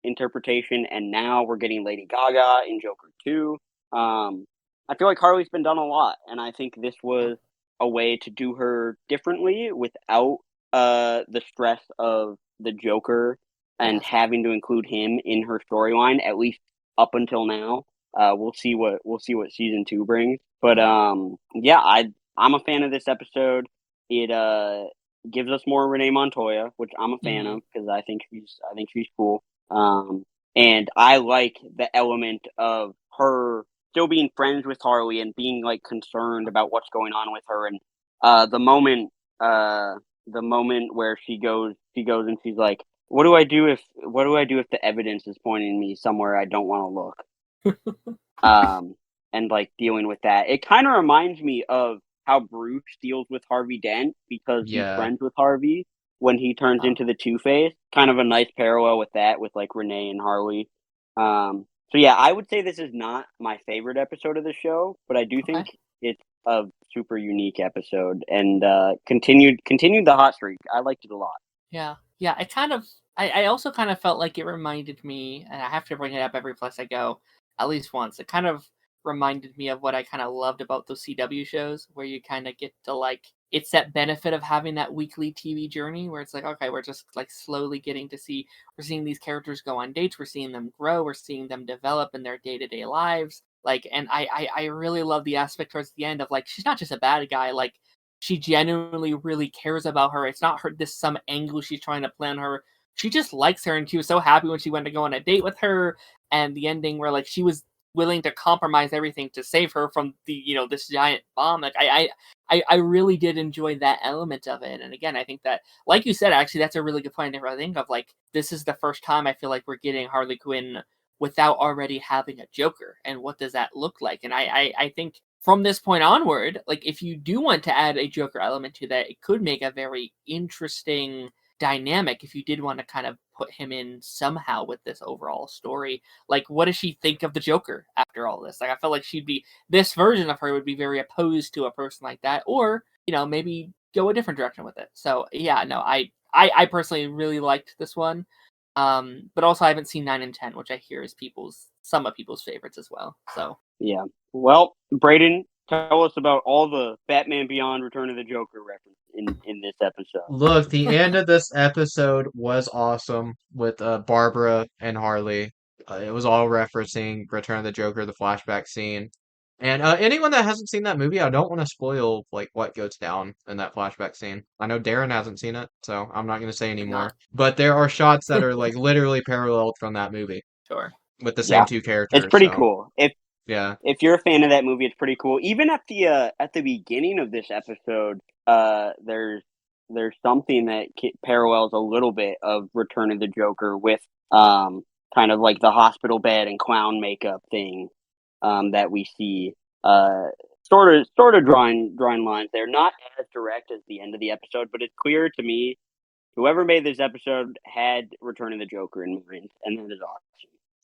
[SPEAKER 2] interpretation, and now we're getting Lady Gaga in Joker 2. I feel like Harley's been done a lot, and I think this was a way to do her differently without the stress of the Joker and
[SPEAKER 3] Yes.
[SPEAKER 2] having to include him in her storyline, at least up until now. We'll see what season 2 brings. But yeah, I'm a fan of this episode. It gives us more Renee Montoya, which I'm a fan of because I think she's cool. And I like the element of her still being friends with Harley and being like concerned about what's going on with her. And the moment where she goes and she's like, what do I do if the evidence is pointing me somewhere I don't want to look? And like dealing with that. It kind of reminds me of how Bruce deals with Harvey Dent because he's
[SPEAKER 1] Yeah.
[SPEAKER 2] friends with Harvey when he turns into the Two-Face. Kind of a nice parallel with that, with like Renee and Harley. So yeah, I would say this is not my favorite episode of the show, but I do think it's a super unique episode and continued the hot streak. I liked it a lot.
[SPEAKER 3] Yeah. It kind of. I also kind of felt like it reminded me, and I have to bring it up every place I go, at least once. It kind of reminded me of what I kind of loved about those CW shows, where you kind of get to like, it's that benefit of having that weekly TV journey where it's like, okay, we're just like slowly getting to see, we're seeing these characters go on dates, we're seeing them grow, we're seeing them develop in their day-to-day lives. Like, and I really love the aspect towards the end of like, she's not just a bad guy, like, she genuinely really cares about her. It's not her this some angle she's trying to plan her. She just likes her, and she was so happy when she went to go on a date with her. And the ending where like she was willing to compromise everything to save her from the this giant bomb. Like I really did enjoy that element of it. And again, I think that, like you said, actually that's a really good point. I never think of like this is the first time I feel like we're getting Harley Quinn without already having a Joker, and what does that look like? And I think from this point onward, like if you do want to add a Joker element to that, it could make a very interesting dynamic if you did want to kind of put him in somehow with this overall story. Like, what does she think of the Joker after all this? Like, I feel like this version of her would be very opposed to a person like that, or maybe go a different direction with it. So yeah, no, I personally really liked this one. But also I haven't seen 9 and 10, which I hear is some of people's favorites as well. So
[SPEAKER 2] yeah. Well, Brayden, tell us about all the Batman Beyond Return of the Joker reference in this episode.
[SPEAKER 1] Look, the end of this episode was awesome with Barbara and Harley. It was all referencing Return of the Joker, the flashback scene. And anyone that hasn't seen that movie, I don't want to spoil like what goes down in that flashback scene. I know Darren hasn't seen it, so I'm not going to say anymore.
[SPEAKER 3] not
[SPEAKER 1] But there are shots that are like literally paralleled from that movie
[SPEAKER 3] sure.
[SPEAKER 1] with the same
[SPEAKER 2] Yeah,
[SPEAKER 1] two
[SPEAKER 2] it's
[SPEAKER 1] characters.
[SPEAKER 2] pretty
[SPEAKER 1] So
[SPEAKER 2] cool.
[SPEAKER 1] yeah,
[SPEAKER 2] If you're a fan of that movie, it's pretty cool. Even at the beginning of this episode, there's something that parallels a little bit of Return of the Joker with kind of like the hospital bed and clown makeup thing that we see sort of drawing lines there. Not as direct as the end of the episode, but it's clear to me whoever made this episode had Return of the Joker in mind, and that is awesome.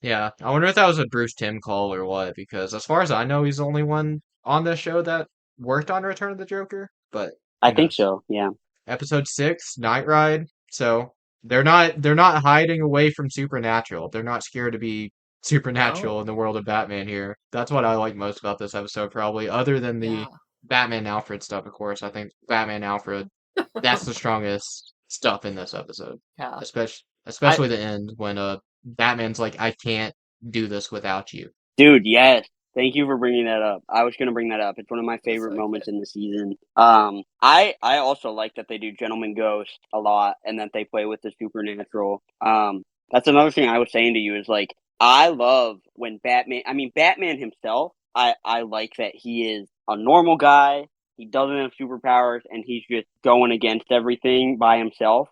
[SPEAKER 1] yeah. I wonder if that was a Bruce Timm call or what, because as far as I know, he's the only one on this show that worked on Return of the Joker. But
[SPEAKER 2] I
[SPEAKER 1] who
[SPEAKER 2] think
[SPEAKER 1] knows?
[SPEAKER 2] so. Yeah.
[SPEAKER 1] Episode 6, Night Ride. So they're not hiding away from Supernatural. They're not scared to be supernatural in the world of Batman here. That's what I like most about this episode, probably, other than
[SPEAKER 3] Yeah.
[SPEAKER 1] the Batman Alfred stuff, of course. I think Batman Alfred, that's the strongest stuff in this episode.
[SPEAKER 3] Yeah.
[SPEAKER 1] Especially the end when Batman's like, I can't do this without you.
[SPEAKER 2] Dude, yes. Thank you for bringing that up. I was going to bring that up. It's one of my
[SPEAKER 3] That's
[SPEAKER 2] favorite
[SPEAKER 3] so
[SPEAKER 2] moments
[SPEAKER 3] good.
[SPEAKER 2] in the season. I also like that they do Gentleman Ghost a lot and that they play with the supernatural. That's another thing I was saying to you is like I love when Batman himself, I like that he is a normal guy. He doesn't have superpowers and he's just going against everything by himself.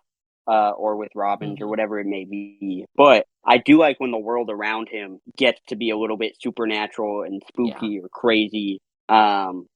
[SPEAKER 2] Or with Robins or whatever it may be. But I do like when the world around him gets to be a little bit supernatural and spooky or crazy. And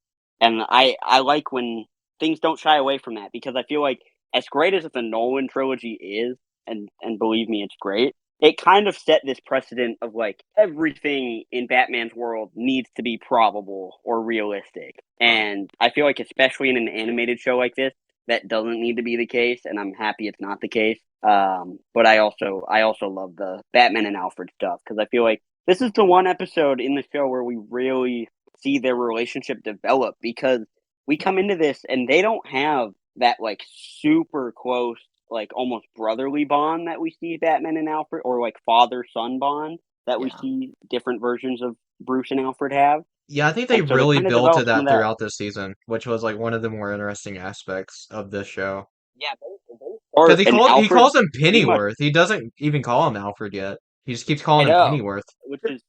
[SPEAKER 2] I like when things don't shy away from that because I feel like as great as the Nolan trilogy is, and believe me, it's great. It kind of set this precedent of like everything in Batman's world needs to be probable or realistic. And I feel like especially in an animated show like this, that doesn't need to be the case, and I'm happy it's not the case. But I also love the Batman and Alfred stuff because I feel like this is the one episode in the show where we really see their relationship develop because we come into this and they don't have that like super close, like almost brotherly bond that we see Batman and Alfred, or like father son bond that we
[SPEAKER 3] Yeah.
[SPEAKER 2] see different versions of Bruce and Alfred have.
[SPEAKER 1] Yeah, I think they
[SPEAKER 2] And so to
[SPEAKER 1] really
[SPEAKER 2] kind of
[SPEAKER 1] built to
[SPEAKER 2] develop some
[SPEAKER 1] that
[SPEAKER 2] of that,
[SPEAKER 1] throughout this season, which was like one of the more interesting aspects of this show.
[SPEAKER 2] yeah,
[SPEAKER 1] Because
[SPEAKER 2] or an
[SPEAKER 1] he
[SPEAKER 2] Alfred
[SPEAKER 1] calls him
[SPEAKER 2] pretty much.
[SPEAKER 1] Pennyworth. He doesn't even call him Alfred yet. He just keeps
[SPEAKER 2] I
[SPEAKER 1] calling him
[SPEAKER 2] know,
[SPEAKER 1] Pennyworth.
[SPEAKER 2] which is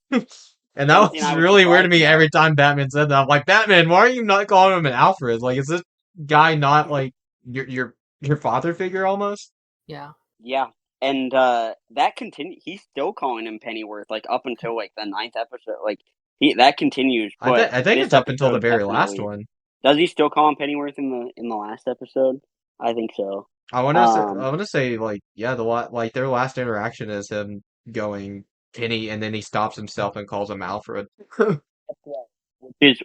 [SPEAKER 1] And that
[SPEAKER 2] something
[SPEAKER 1] was
[SPEAKER 2] I was
[SPEAKER 1] really weird to
[SPEAKER 2] surprised
[SPEAKER 1] me
[SPEAKER 2] about.
[SPEAKER 1] every time Batman said that. I'm like, Batman, why are you not calling him an Alfred? Like, is this guy not like your father figure almost?
[SPEAKER 3] Yeah.
[SPEAKER 2] Yeah, and that continue. He's still calling him Pennyworth, like up until like the ninth episode. Like that continues, but
[SPEAKER 1] I think
[SPEAKER 2] this
[SPEAKER 1] it's up until the
[SPEAKER 2] episode
[SPEAKER 1] very last
[SPEAKER 2] definitely
[SPEAKER 1] one.
[SPEAKER 2] does. He still call him Pennyworth in the last episode? I think so.
[SPEAKER 1] I want to say like yeah, like their last interaction is him going Penny, and then he stops himself and calls him Alfred.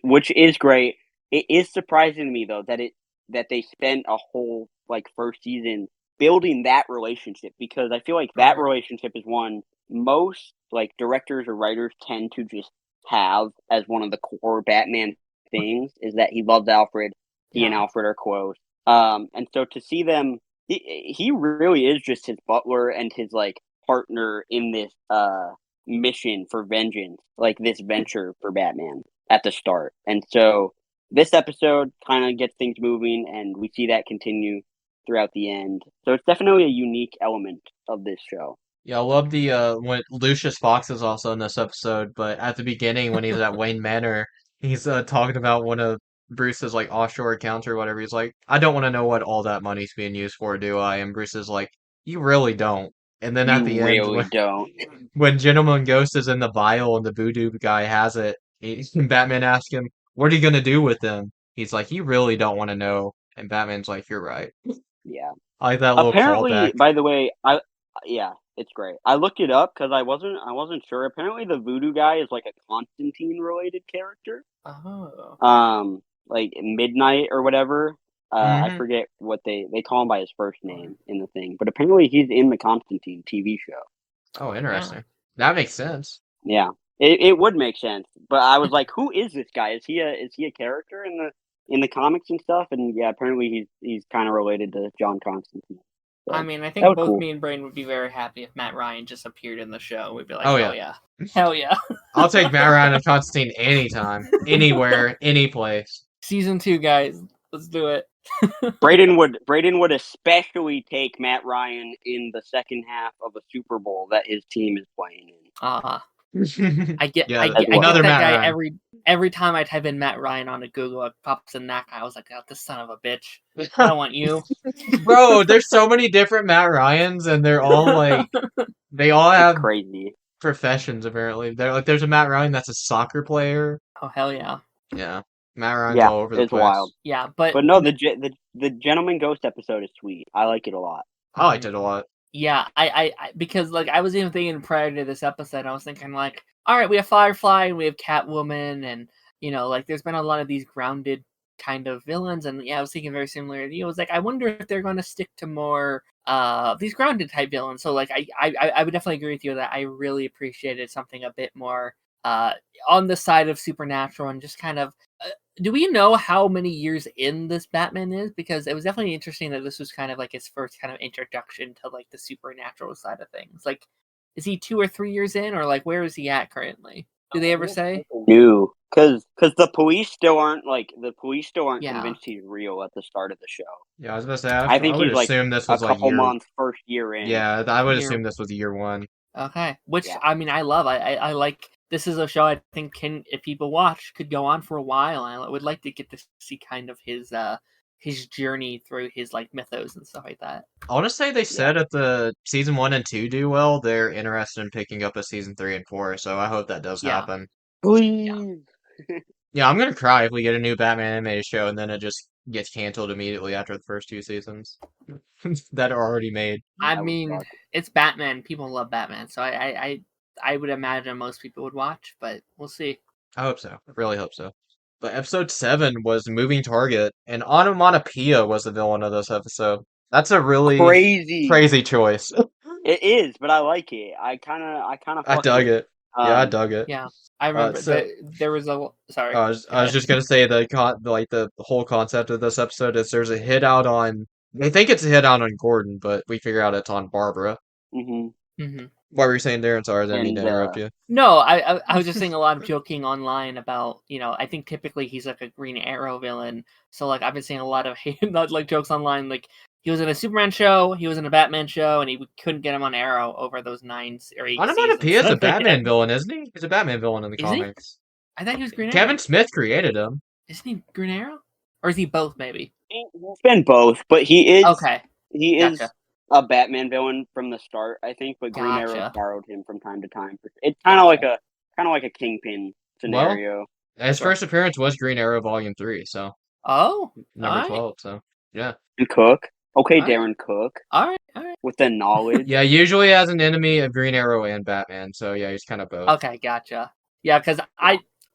[SPEAKER 2] Which is great. It is surprising to me though that they spent a whole like first season building that relationship because I feel like that
[SPEAKER 3] Mhm.
[SPEAKER 2] relationship is one most like directors or writers tend to just have as one of the core Batman things is that he loves Alfred. He and
[SPEAKER 3] Yeah.
[SPEAKER 2] Alfred are close. And so to see them, he really is just his butler and his like partner in this mission for vengeance, like this venture for Batman at the start. And so this episode kind of gets things moving, and we see that continue throughout the end. So it's definitely a unique element of this show.
[SPEAKER 1] Yeah, I love the when Lucius Fox is also in this episode, but at the beginning when he's at Wayne Manor, he's talking about one of Bruce's like offshore accounts or whatever. He's like, I don't want to know what all that money's being used for, do I? And Bruce is like, you really don't. And then at
[SPEAKER 2] You
[SPEAKER 1] the end,
[SPEAKER 2] really don't.
[SPEAKER 1] when Gentleman Ghost is in the vial and the voodoo guy has it, Batman asks him, "What are you gonna do with them?" He's like, "You really don't want to know." And Batman's like, "You're right."
[SPEAKER 2] Yeah.
[SPEAKER 1] I like that little
[SPEAKER 2] Apparently,
[SPEAKER 1] callback.
[SPEAKER 2] by the way, I yeah, it's great. I looked it up because I wasn't sure. Apparently, the voodoo guy is like a Constantine related character.
[SPEAKER 3] Oh.
[SPEAKER 2] Like Midnight or whatever. I
[SPEAKER 1] Hmm.
[SPEAKER 2] forget what they call him by his first name in the thing, but apparently he's in the Constantine TV show.
[SPEAKER 1] Oh,
[SPEAKER 3] Yeah.
[SPEAKER 1] interesting. That makes sense.
[SPEAKER 2] Yeah, it would make sense, but I was like, who is this guy? Is he a character in the comics and stuff? And yeah, apparently he's kind of related to John Constantine.
[SPEAKER 3] I
[SPEAKER 2] So
[SPEAKER 3] mean, I
[SPEAKER 2] that
[SPEAKER 3] think
[SPEAKER 2] was
[SPEAKER 3] both
[SPEAKER 2] cool.
[SPEAKER 3] me and Brain would be very happy if Matt Ryan just appeared in the show. We'd be like,
[SPEAKER 1] Oh
[SPEAKER 3] hell
[SPEAKER 1] yeah.
[SPEAKER 3] yeah. Hell yeah.
[SPEAKER 1] I'll take Matt Ryan and Constantine anytime, anywhere, any place.
[SPEAKER 3] Season 2, guys. Let's do it.
[SPEAKER 2] Braden would especially take Matt Ryan in the second half of a Super Bowl that his team is playing in
[SPEAKER 3] Uh I get I
[SPEAKER 1] Yeah,
[SPEAKER 2] as
[SPEAKER 3] get I get
[SPEAKER 1] another
[SPEAKER 2] well.
[SPEAKER 3] that
[SPEAKER 1] Matt
[SPEAKER 3] guy
[SPEAKER 1] Ryan.
[SPEAKER 3] every time I type in Matt Ryan onto Google, it pops in that guy. I was like, oh, this son of a bitch. I don't want you.
[SPEAKER 1] Bro, there's so many different Matt Ryans, and they're all like, they all
[SPEAKER 2] It's
[SPEAKER 1] have
[SPEAKER 2] crazy.
[SPEAKER 1] professions apparently. They're like, there's a Matt Ryan that's a soccer player.
[SPEAKER 3] Oh hell yeah.
[SPEAKER 1] Yeah, Matt Ryan's
[SPEAKER 2] Yeah,
[SPEAKER 1] all over the
[SPEAKER 2] it's wild.
[SPEAKER 1] place.
[SPEAKER 3] Yeah, but
[SPEAKER 2] But no, the Gentleman Ghost episode is sweet. I like it a lot.
[SPEAKER 1] I liked it a lot.
[SPEAKER 3] yeah, I because like I was even thinking prior to this episode, I was thinking like, all right, we have Firefly and we have Catwoman, and like there's been a lot of these grounded kind of villains, and yeah, I was thinking very similar to you. I was like, I wonder if they're going to stick to more these grounded type villains. So like I would definitely agree with you that I really appreciated something a bit more uh on the side of supernatural and just kind of do we know how many years in this Batman is? Because it was definitely interesting that this was kind of like his first kind of introduction to like the supernatural side of things. Like, is he 2 or 3 years in, or like where is he at currently? Do they ever say?
[SPEAKER 2] New, because the police still aren't
[SPEAKER 3] Yeah.
[SPEAKER 2] convinced he's real at the start of the show.
[SPEAKER 1] Yeah, I was about to say,
[SPEAKER 2] I
[SPEAKER 1] I
[SPEAKER 2] think
[SPEAKER 1] would
[SPEAKER 2] he's like
[SPEAKER 1] assume this
[SPEAKER 2] a
[SPEAKER 1] was like
[SPEAKER 2] couple
[SPEAKER 1] year.
[SPEAKER 2] months first year in.
[SPEAKER 1] Yeah, I would
[SPEAKER 3] Year
[SPEAKER 1] assume this was year one.
[SPEAKER 3] Okay. Which
[SPEAKER 2] Yeah,
[SPEAKER 3] I mean, I love. I like. This is a show I think can, if people watch, could go on for a while. I would like to get to see kind of his journey through his like mythos and stuff like that.
[SPEAKER 1] I want to say they
[SPEAKER 2] yeah.
[SPEAKER 1] said if the season 1 and 2 do well, they're interested in picking up a season 3 and 4. So I hope that does
[SPEAKER 3] Yeah.
[SPEAKER 1] happen.
[SPEAKER 3] Yeah.
[SPEAKER 2] Please.
[SPEAKER 1] Yeah, I'm gonna cry if we get a new Batman animated show and then it just gets canceled immediately after the first 2 seasons that are already made.
[SPEAKER 3] I
[SPEAKER 2] That would
[SPEAKER 3] mean,
[SPEAKER 2] suck.
[SPEAKER 3] it's Batman. People love Batman, so I would imagine most people would watch, but we'll see.
[SPEAKER 1] I hope so. I really hope so. But episode 7 was Moving Target, and Onomatopoeia was the villain of this episode. That's a really
[SPEAKER 2] Crazy.
[SPEAKER 1] crazy choice.
[SPEAKER 2] It is, but I like it. I kind of
[SPEAKER 1] I
[SPEAKER 2] fuck
[SPEAKER 1] dug
[SPEAKER 2] with it.
[SPEAKER 1] it. Yeah, I dug it.
[SPEAKER 3] Yeah, I remember
[SPEAKER 1] So
[SPEAKER 3] that there was a. Sorry, go
[SPEAKER 1] I was
[SPEAKER 3] ahead.
[SPEAKER 1] just gonna say the whole concept of this episode is there's a hit out on they think it's a hit out on Gordon, but we figure out it's on Barbara.
[SPEAKER 2] Hmm.
[SPEAKER 3] Hmm.
[SPEAKER 1] What were you saying, Darren? Sorry, I didn't mean to
[SPEAKER 2] And
[SPEAKER 1] interrupt you.
[SPEAKER 3] No, I was just saying a lot of joking online about, I think typically he's like a Green Arrow villain. So like I've been seeing a lot of not like jokes online, like he was in a Superman show, he was in a Batman show, and he couldn't get him on Arrow over those 9 or 8 seasons.
[SPEAKER 1] Onomatopoeia is a
[SPEAKER 3] that they
[SPEAKER 1] Batman
[SPEAKER 3] had.
[SPEAKER 1] villain, isn't he? He's a Batman villain in the
[SPEAKER 3] Is he?
[SPEAKER 1] comics.
[SPEAKER 3] I thought he was Green
[SPEAKER 1] Kevin
[SPEAKER 3] Arrow.
[SPEAKER 1] Smith created him.
[SPEAKER 3] Isn't he Green Arrow? Or is he both? Maybe.
[SPEAKER 2] He's been both, but
[SPEAKER 3] Okay,
[SPEAKER 2] he is
[SPEAKER 3] gotcha,
[SPEAKER 2] a Batman villain from the start, I think. But Green Arrow
[SPEAKER 3] gotcha,
[SPEAKER 2] borrowed him from time to time. It's kind of like
[SPEAKER 3] gotcha.
[SPEAKER 2] a Kingpin
[SPEAKER 1] Well,
[SPEAKER 2] scenario.
[SPEAKER 1] his
[SPEAKER 3] Sure.
[SPEAKER 1] first appearance was Green Arrow Volume 3, so
[SPEAKER 3] Oh,
[SPEAKER 1] number
[SPEAKER 3] all right,
[SPEAKER 1] 12, so yeah.
[SPEAKER 2] And Cook, okay,
[SPEAKER 3] all right,
[SPEAKER 2] Darren Cook
[SPEAKER 3] all right, all right.
[SPEAKER 2] with the knowledge.
[SPEAKER 1] Yeah, usually as an enemy of Green Arrow and Batman, so yeah, he's kind of both.
[SPEAKER 3] Okay, gotcha. Yeah, because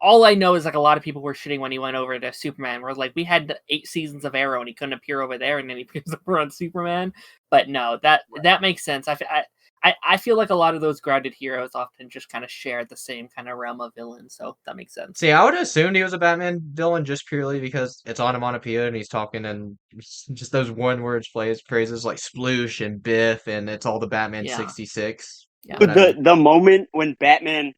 [SPEAKER 3] all I know is like a lot of people were shitting when he went over to Superman. Where like we had 8 seasons of Arrow and he couldn't appear over there, and then he appears over on Superman. But no, that makes sense. I feel like a lot of those grounded heroes often just kind of share the same kind of realm of villains, so that makes sense.
[SPEAKER 1] See, I would have assumed he was a Batman villain just purely because it's onomatopoeia and he's talking and just those one words phrases like sploosh and biff and it's all the Batman
[SPEAKER 3] Yeah.
[SPEAKER 1] 66.
[SPEAKER 3] Yeah.
[SPEAKER 2] But the moment when Batman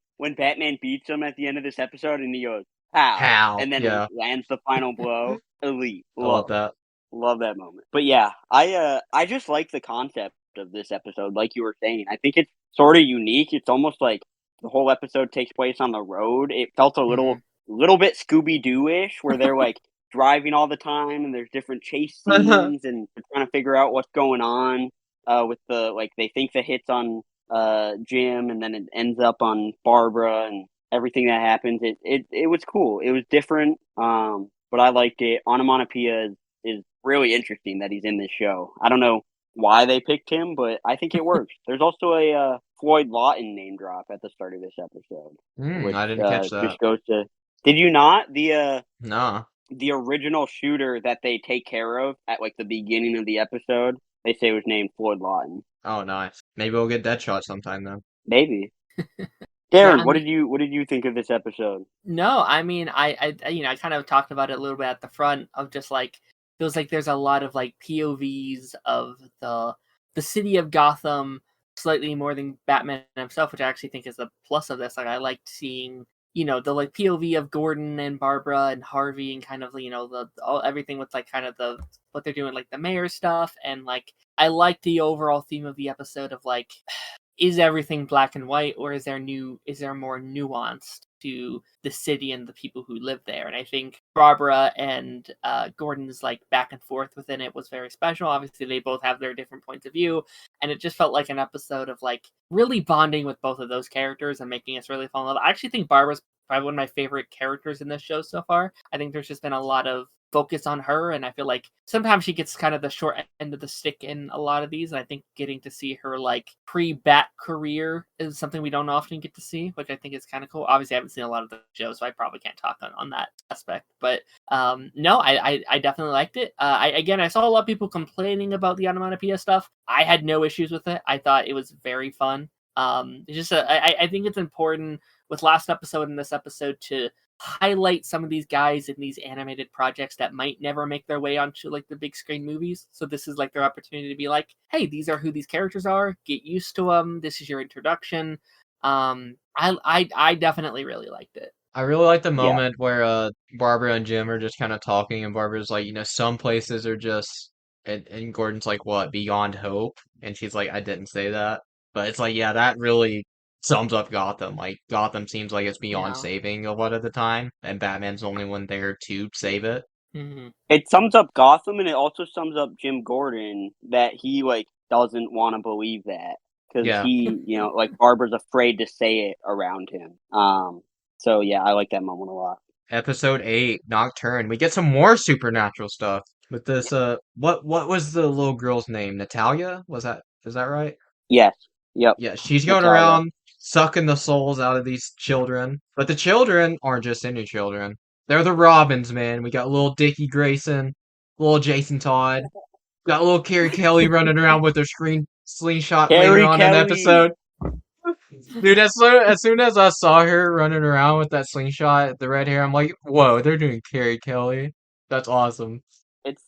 [SPEAKER 2] beats him at the end of this episode and he goes, "How?"
[SPEAKER 1] How?
[SPEAKER 2] and then
[SPEAKER 1] Yeah,
[SPEAKER 2] lands the final blow, elite.
[SPEAKER 1] I love that.
[SPEAKER 2] Love that moment. But yeah, I just like the concept of this episode, like you were saying. I think it's sort of unique. It's almost like the whole episode takes place on the road. It felt a little bit Scooby Doo ish, where they're like driving all the time and there's different chase scenes and they're trying to figure out what's going on. With the like they think the hits on Jim and then it ends up on Barbara and everything that happens. It was cool. It was different. But I liked it. Onomatopoeia is really interesting that he's in this show. I don't know why they picked him, but I think it works. There's also a Floyd Lawton name drop at the start of this episode, which
[SPEAKER 1] I didn't catch that.
[SPEAKER 2] just goes to. Did you not
[SPEAKER 1] Nah.
[SPEAKER 2] the original shooter that they take care of at like the beginning of the episode? They say was named Floyd Lawton.
[SPEAKER 1] Oh, nice. Maybe we'll get Deadshot sometime then.
[SPEAKER 2] Maybe.
[SPEAKER 3] Yeah,
[SPEAKER 2] Darren,
[SPEAKER 3] I
[SPEAKER 2] what
[SPEAKER 3] mean-
[SPEAKER 2] did you think of this episode?
[SPEAKER 3] No, I mean, I kind of talked about it a little bit at the front of just like feels like there's a lot of like POVs of the city of Gotham slightly more than Batman himself, which I actually think is the plus of this. Like I liked seeing the like POV of Gordon and Barbara and Harvey and kind of everything with like kind of the what they're doing like the mayor stuff, and like I like the overall theme of the episode of like is everything black and white, or is there more nuance to the city and the people who live there? And I think Barbara and Gordon's like back and forth within it was very special. Obviously they both have their different points of view, and it just felt like an episode of like really bonding with both of those characters and making us really fall in love. I actually think Barbara's probably one of my favorite characters in this show so far. I think there's just been a lot of focus on her, and I feel like sometimes she gets kind of the short end of the stick in a lot of these, and I think getting to see her like pre-Bat career is something we don't often get to see, which I think is kind of cool. Obviously I haven't seen a lot of the shows, so I probably can't talk on that aspect, but no, I definitely liked it. I saw a lot of people complaining about the onomatopoeia stuff. I had no issues with it. I thought it was very fun. It's just I think it's important with last episode and this episode to highlight some of these guys in these animated projects that might never make their way onto like the big screen movies. So this is like their opportunity to be like, hey, these are who these characters are. Get used to them. This is your introduction. I definitely really liked it.
[SPEAKER 1] I really like the moment where Barbara and Jim are just kind of talking, and Barbara's like, some places are just, and Gordon's like, what, beyond hope? And she's like, I didn't say that. But it's like, yeah, that really sums up Gotham. Like, Gotham seems like it's beyond
[SPEAKER 3] Yeah.
[SPEAKER 1] saving a lot of the time, and Batman's the only one there to save it.
[SPEAKER 3] Mm-hmm.
[SPEAKER 2] It sums up Gotham, and it also sums up Jim Gordon that he like doesn't want to believe that because
[SPEAKER 1] Yeah.
[SPEAKER 2] he, like Barbara's afraid to say it around him. So yeah, I like that moment a lot.
[SPEAKER 1] Episode 8, Nocturne. We get some more supernatural stuff with this, what was the little girl's name? Natalia? Is that right?
[SPEAKER 2] Yes. Yep.
[SPEAKER 1] Yeah, she's going
[SPEAKER 2] Natalia.
[SPEAKER 1] around sucking the souls out of these children. But the children aren't just any children. They're the Robins, man. We got little Dickie Grayson, little Jason Todd, got little Carrie Kelly running around with her screen slingshot later
[SPEAKER 2] Carrie
[SPEAKER 1] on in the
[SPEAKER 2] Kelly.
[SPEAKER 1] episode. Dude, as soon as I saw her running around with that slingshot, the red hair, I'm like, whoa, they're doing Carrie Kelly. That's awesome.
[SPEAKER 2] It's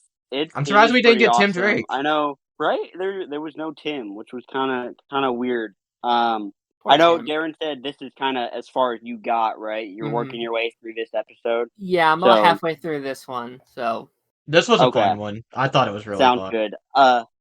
[SPEAKER 1] I'm
[SPEAKER 2] it
[SPEAKER 1] surprised
[SPEAKER 2] is
[SPEAKER 1] we didn't
[SPEAKER 2] pretty
[SPEAKER 1] get Tim
[SPEAKER 2] awesome.
[SPEAKER 1] Drake.
[SPEAKER 2] I know, right? There was no Tim, which was kind of weird.
[SPEAKER 3] Poor
[SPEAKER 2] I know
[SPEAKER 3] Tim.
[SPEAKER 2] Darren said this is kind of as far as you got, right? You're working
[SPEAKER 3] Mhm.
[SPEAKER 2] your way through this episode.
[SPEAKER 3] Yeah, I'm about
[SPEAKER 2] So,
[SPEAKER 3] halfway through this one, so
[SPEAKER 1] This was a
[SPEAKER 2] okay.
[SPEAKER 1] fun one. I thought it was really
[SPEAKER 2] Sounds
[SPEAKER 1] fun.
[SPEAKER 2] good.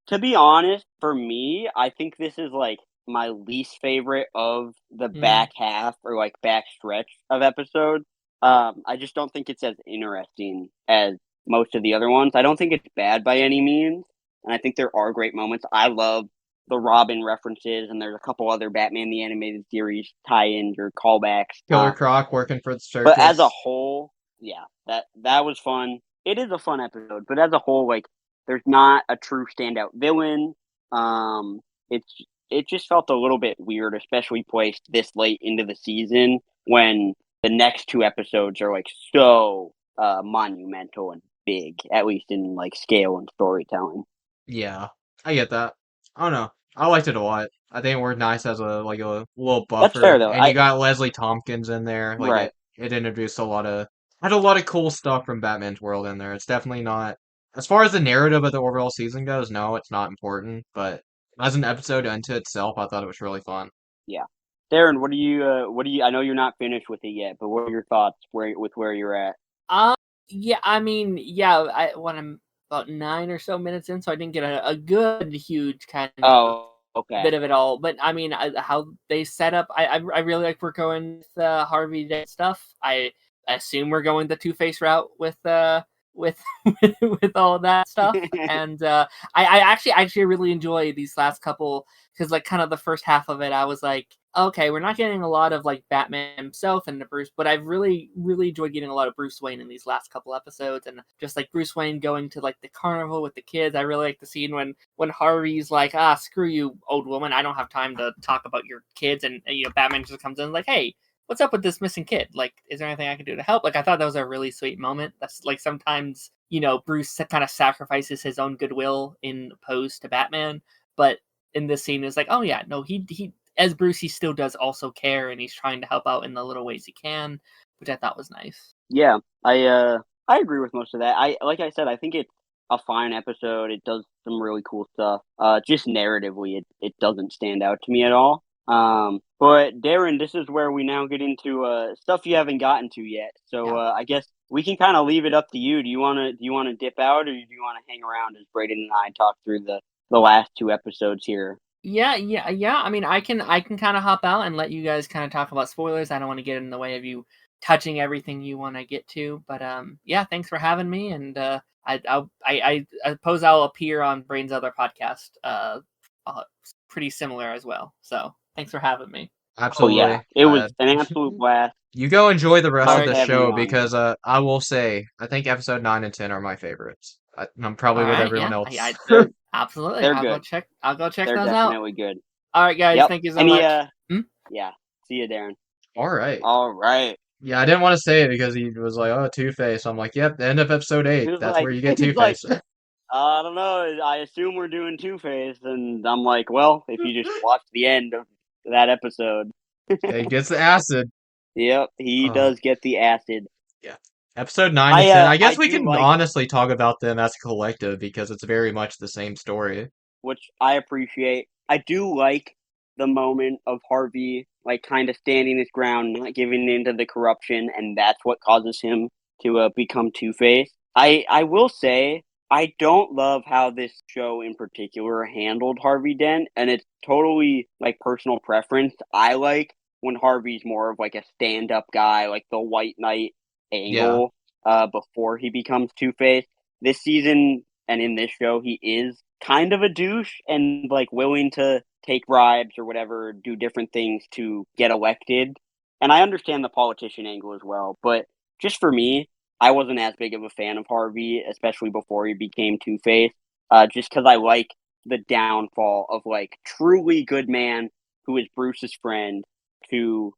[SPEAKER 2] To be honest, for me, I think this is like my least favorite of the
[SPEAKER 3] mm,
[SPEAKER 2] back half or like back stretch of episodes. I just don't think it's as interesting as most of the other ones. I don't think it's bad by any means, and I think there are great moments. I love the Robin references, and there's a couple other Batman the Animated Series tie-ins or callbacks.
[SPEAKER 1] Killer Croc working for the
[SPEAKER 2] But as a
[SPEAKER 1] circus.
[SPEAKER 2] whole, yeah, that was fun. It is a fun episode, but as a whole, like there's not a true standout villain. Um, it's it just felt a little bit weird, especially placed this late into the season when the next two episodes are like so monumental and big, at least in like scale and storytelling.
[SPEAKER 1] Yeah, I get that. I don't know. I liked it a lot. I think it worked nice as a little
[SPEAKER 2] That's fair
[SPEAKER 1] buffer,
[SPEAKER 2] though.
[SPEAKER 1] and you
[SPEAKER 2] I
[SPEAKER 1] got Leslie Tompkins in there. Like
[SPEAKER 2] right.
[SPEAKER 1] it introduced a lot of had a lot of cool stuff from Batman's world in there. It's definitely not as far as the narrative of the overall season goes. No, it's not important, but as an episode unto itself, I thought it was really fun.
[SPEAKER 2] Yeah. Darren, what do you I know you're not finished with it yet, but what are your thoughts where you're at?
[SPEAKER 3] um, yeah, I mean, yeah, when I'm about 9 or so minutes in, so I didn't get a good, huge kind of
[SPEAKER 2] Oh, okay.
[SPEAKER 3] bit of it all. But I mean, how they set up, I really like we're going with Harvey Dent stuff. I assume we're going the Two Face route with with all that stuff. And I actually really enjoy these last couple because like kind of the first half of it, I was like, okay, we're not getting a lot of like Batman himself and the Bruce, but I've really enjoyed getting a lot of Bruce Wayne in these last couple episodes, and just like Bruce Wayne going to like the carnival with the kids. I really like the scene when Harvey's like, screw you, old woman, I don't have time to talk about your kids, and Batman just comes in like, hey, what's up with this missing kid? Like, is there anything I can do to help? Like, I thought that was a really sweet moment. That's like sometimes, Bruce kind of sacrifices his own goodwill in opposed to Batman, but in this scene is like, oh yeah, no, he as Bruce, he still does also care, and he's trying to help out in the little ways he can, which I thought was nice.
[SPEAKER 2] Yeah, I agree with most of that. I like I said, I think it's a fine episode. It does some really cool stuff. Just narratively, it doesn't stand out to me at all. But Darren, this is where we now get into stuff you haven't gotten to yet. So
[SPEAKER 3] Yeah.
[SPEAKER 2] I guess we can kind of leave it up to you. Do you wanna dip out, or do you wanna hang around as Braden and I talk through the last two episodes here?
[SPEAKER 3] Yeah. I mean, I can kind of hop out and let you guys kind of talk about spoilers. I don't want to get in the way of you touching everything you want to get to, but yeah, thanks for having me, and I suppose I'll appear on Brain's other podcast, uh, pretty similar as well. So thanks for having me.
[SPEAKER 2] Oh yeah,
[SPEAKER 1] Absolutely.
[SPEAKER 2] it was an absolute blast.
[SPEAKER 1] You go enjoy the rest
[SPEAKER 3] All
[SPEAKER 1] of
[SPEAKER 2] Loved
[SPEAKER 1] the
[SPEAKER 3] right,
[SPEAKER 2] having
[SPEAKER 1] show
[SPEAKER 2] you on.
[SPEAKER 1] because I will say I think episode 9 and 10 are my favorites. I'm
[SPEAKER 3] all
[SPEAKER 1] probably with
[SPEAKER 3] right,
[SPEAKER 1] everyone
[SPEAKER 3] yeah,
[SPEAKER 1] else.
[SPEAKER 2] They're
[SPEAKER 3] absolutely.
[SPEAKER 2] they're
[SPEAKER 3] I'll go
[SPEAKER 2] good.
[SPEAKER 3] check. I'll go check
[SPEAKER 2] They're
[SPEAKER 3] those out.
[SPEAKER 2] definitely good.
[SPEAKER 3] All right, guys.
[SPEAKER 2] Yep.
[SPEAKER 3] Thank you so
[SPEAKER 2] Any
[SPEAKER 3] much. Hmm?
[SPEAKER 2] yeah. See you, Darren.
[SPEAKER 1] All right.
[SPEAKER 2] All right.
[SPEAKER 1] Yeah, I didn't want to say it because he was like, "Oh, Two-Face." I'm like, "Yep, the end of episode
[SPEAKER 2] He
[SPEAKER 1] 8.
[SPEAKER 2] was
[SPEAKER 1] That's where
[SPEAKER 2] like
[SPEAKER 1] you get
[SPEAKER 2] he's like,
[SPEAKER 1] Two-Face."
[SPEAKER 2] I don't know. I assume we're doing Two Face, and I'm like, well, if you just watch the end of that episode,
[SPEAKER 1] He gets the acid.
[SPEAKER 2] yep, he
[SPEAKER 1] Oh,
[SPEAKER 2] does get the acid.
[SPEAKER 1] yeah. Episode 9 and 10. I
[SPEAKER 2] I
[SPEAKER 1] guess we
[SPEAKER 2] do
[SPEAKER 1] can
[SPEAKER 2] like,
[SPEAKER 1] honestly talk about them as a collective because it's very much the same story.
[SPEAKER 2] which I appreciate. I do like the moment of Harvey like kind of standing his ground, not giving in to the corruption, and that's what causes him to become Two Face. I will say I don't love how this show in particular handled Harvey Dent, and it's totally like personal preference. I like when Harvey's more of like a stand up guy, like the White Knight
[SPEAKER 1] Yeah.
[SPEAKER 2] angle, before he becomes Two Face. This season and in this show, he is kind of a douche and like willing to take bribes or whatever, do different things to get elected. And I understand the politician angle as well, but just for me, I wasn't as big of a fan of Harvey, especially before he became Two Face. Just because I like the downfall of like truly good man who is Bruce's friend to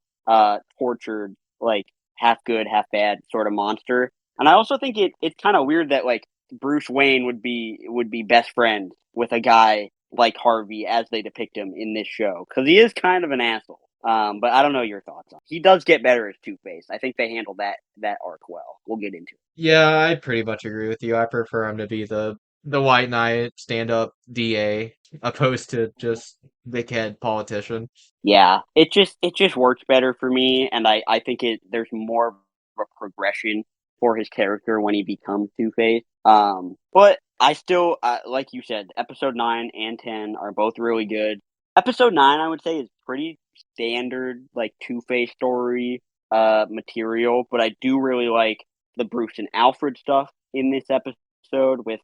[SPEAKER 2] tortured like half good, half bad sort of monster. And I also think it's kind of weird that like Bruce Wayne would be best friend with a guy like Harvey as they depict him in this show because he is kind of an asshole. But I don't know your thoughts on. He does get better as Two-Face. I think they handled that arc well. We'll get into it.
[SPEAKER 1] Yeah, I pretty much agree with you. I prefer him to be the White Knight, stand-up DA, opposed to just big head politician.
[SPEAKER 2] Yeah, it just works better for me, and I think there's more of a progression for his character when he becomes Two Face. But I still like you said, episode 9 and 10 are both really good. Episode 9, I would say, is pretty standard like Two Face story material, but I do really like the Bruce and Alfred stuff in this episode with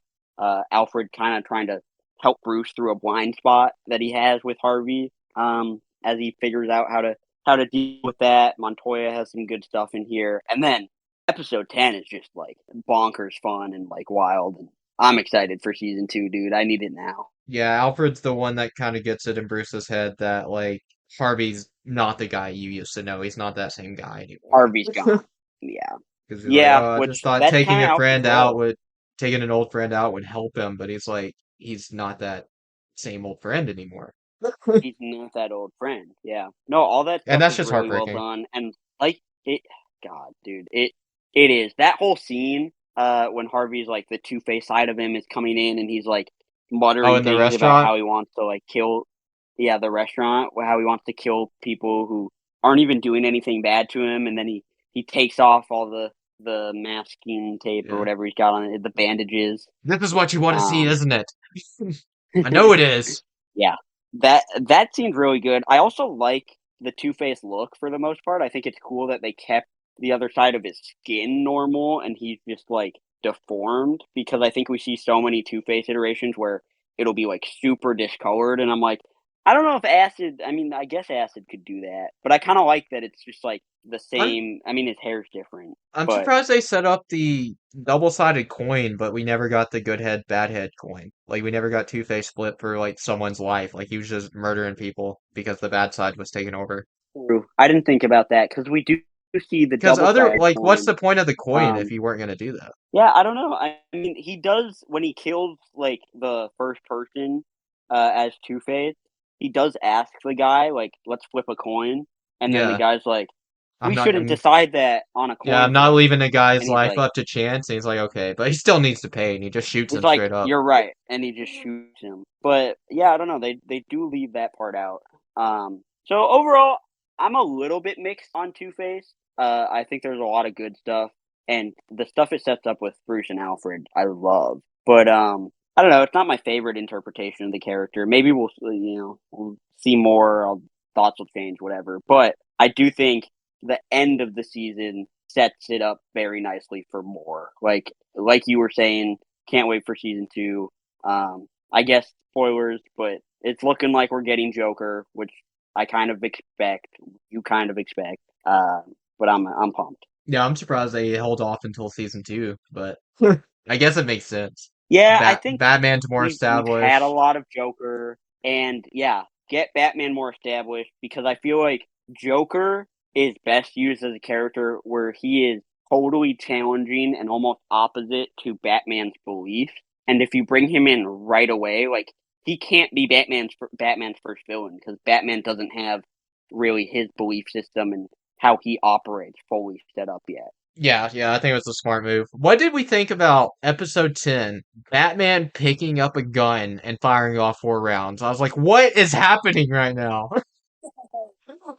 [SPEAKER 2] Alfred kind of trying to help Bruce through a blind spot that he has with Harvey. As he figures out how to deal with that. Montoya has some good stuff in here, and then episode 10 is just like bonkers fun and like wild. And I'm excited for season 2, dude. I need it now.
[SPEAKER 1] Yeah, Alfred's the one that kind of gets it in Bruce's head that like Harvey's not the guy you used to know. He's not that same guy anymore.
[SPEAKER 2] Harvey's gone. Yeah,
[SPEAKER 1] Because he's like,
[SPEAKER 2] yeah.
[SPEAKER 1] oh, I just
[SPEAKER 2] Which
[SPEAKER 1] thought
[SPEAKER 2] that's kind of Alfred's role.
[SPEAKER 1] taking an old friend out would help him, but he's like, he's not that same old friend anymore.
[SPEAKER 2] He's not that old friend. Yeah. No, all that
[SPEAKER 1] And
[SPEAKER 2] stuff
[SPEAKER 1] that's
[SPEAKER 2] is
[SPEAKER 1] just
[SPEAKER 2] really well
[SPEAKER 1] heartbreaking.
[SPEAKER 2] done, and like it. God, dude, it is that whole scene. When Harvey's like the Two Face side of him is coming in, and he's like
[SPEAKER 1] Oh,
[SPEAKER 2] muttering
[SPEAKER 1] in the
[SPEAKER 2] things about
[SPEAKER 1] restaurant?
[SPEAKER 2] how he wants to like kill. Yeah, the restaurant, how he wants to kill people who aren't even doing anything bad to him, and then he takes off all the masking tape or
[SPEAKER 1] Yeah.
[SPEAKER 2] whatever he's got on it, the bandages.
[SPEAKER 1] This is what you want to see,
[SPEAKER 2] Um,
[SPEAKER 1] isn't it? I know it is.
[SPEAKER 2] Yeah, that seems really good. I also like the Two-Face look for the most part. I think it's cool that they kept the other side of his skin normal and he's just like deformed because I think we see so many Two-Face iterations where it'll be like super discolored and I'm like, I don't know if Acid, I mean, I guess Acid could do that, but I kind of like that it's just like the
[SPEAKER 1] I'm
[SPEAKER 2] same. I mean, his hair's different,
[SPEAKER 1] I'm
[SPEAKER 2] but
[SPEAKER 1] surprised they set up the double-sided coin, but we never got the good head, bad head coin. Like we never got Two-Face split for like someone's life. Like he was just murdering people because the bad side was taken over.
[SPEAKER 2] true. I didn't think about that because we do see the
[SPEAKER 1] Because other
[SPEAKER 2] double-sided
[SPEAKER 1] like what's
[SPEAKER 2] coin.
[SPEAKER 1] the point of the coin if
[SPEAKER 2] Um,
[SPEAKER 1] you weren't gonna do that?
[SPEAKER 2] Yeah, I don't know. I mean, he does when he kills like the first person as Two Face. He does ask the guy like, "Let's flip a coin," and then the
[SPEAKER 1] Yeah.
[SPEAKER 2] guy's like,
[SPEAKER 1] I'm
[SPEAKER 2] "We
[SPEAKER 1] not
[SPEAKER 2] shouldn't
[SPEAKER 1] I'm
[SPEAKER 2] decide that on a
[SPEAKER 1] yeah,
[SPEAKER 2] coin
[SPEAKER 1] I'm not
[SPEAKER 2] flip."
[SPEAKER 1] leaving a guy's
[SPEAKER 2] And he's
[SPEAKER 1] life
[SPEAKER 2] like,
[SPEAKER 1] up to chance, and he's like, okay, but he still needs to pay, and he just shoots
[SPEAKER 2] "He's
[SPEAKER 1] him
[SPEAKER 2] like,
[SPEAKER 1] straight up.
[SPEAKER 2] you're right," and he just shoots him. But yeah, I don't know. They do leave that part out. So overall, I'm a little bit mixed on Two Face. I think there's a lot of good stuff, and the stuff it sets up with Bruce and Alfred, I love. But I don't know. It's not my favorite interpretation of the character. Maybe we'll see more. Thoughts will change, whatever. But I do think the end of the season sets it up very nicely for more. Like you were saying, can't wait for season 2. I guess spoilers, but it's looking like we're getting Joker, which I kind of expect. You kind of expect. But I'm pumped.
[SPEAKER 1] Yeah, I'm surprised they held off until season two, but I guess it makes sense.
[SPEAKER 2] Yeah, I think
[SPEAKER 1] Batman's more
[SPEAKER 2] we've had a
[SPEAKER 1] established.
[SPEAKER 2] lot of Joker, and yeah, get Batman more established because I feel like Joker is best used as a character where he is totally challenging and almost opposite to Batman's beliefs. And if you bring him in right away, like he can't be Batman's first villain because Batman doesn't have really his belief system and how he operates fully set up yet.
[SPEAKER 1] Yeah, I think it was a smart move. What did we think about episode 10? Batman picking up a gun and firing off 4 rounds. I was like, what is happening right now?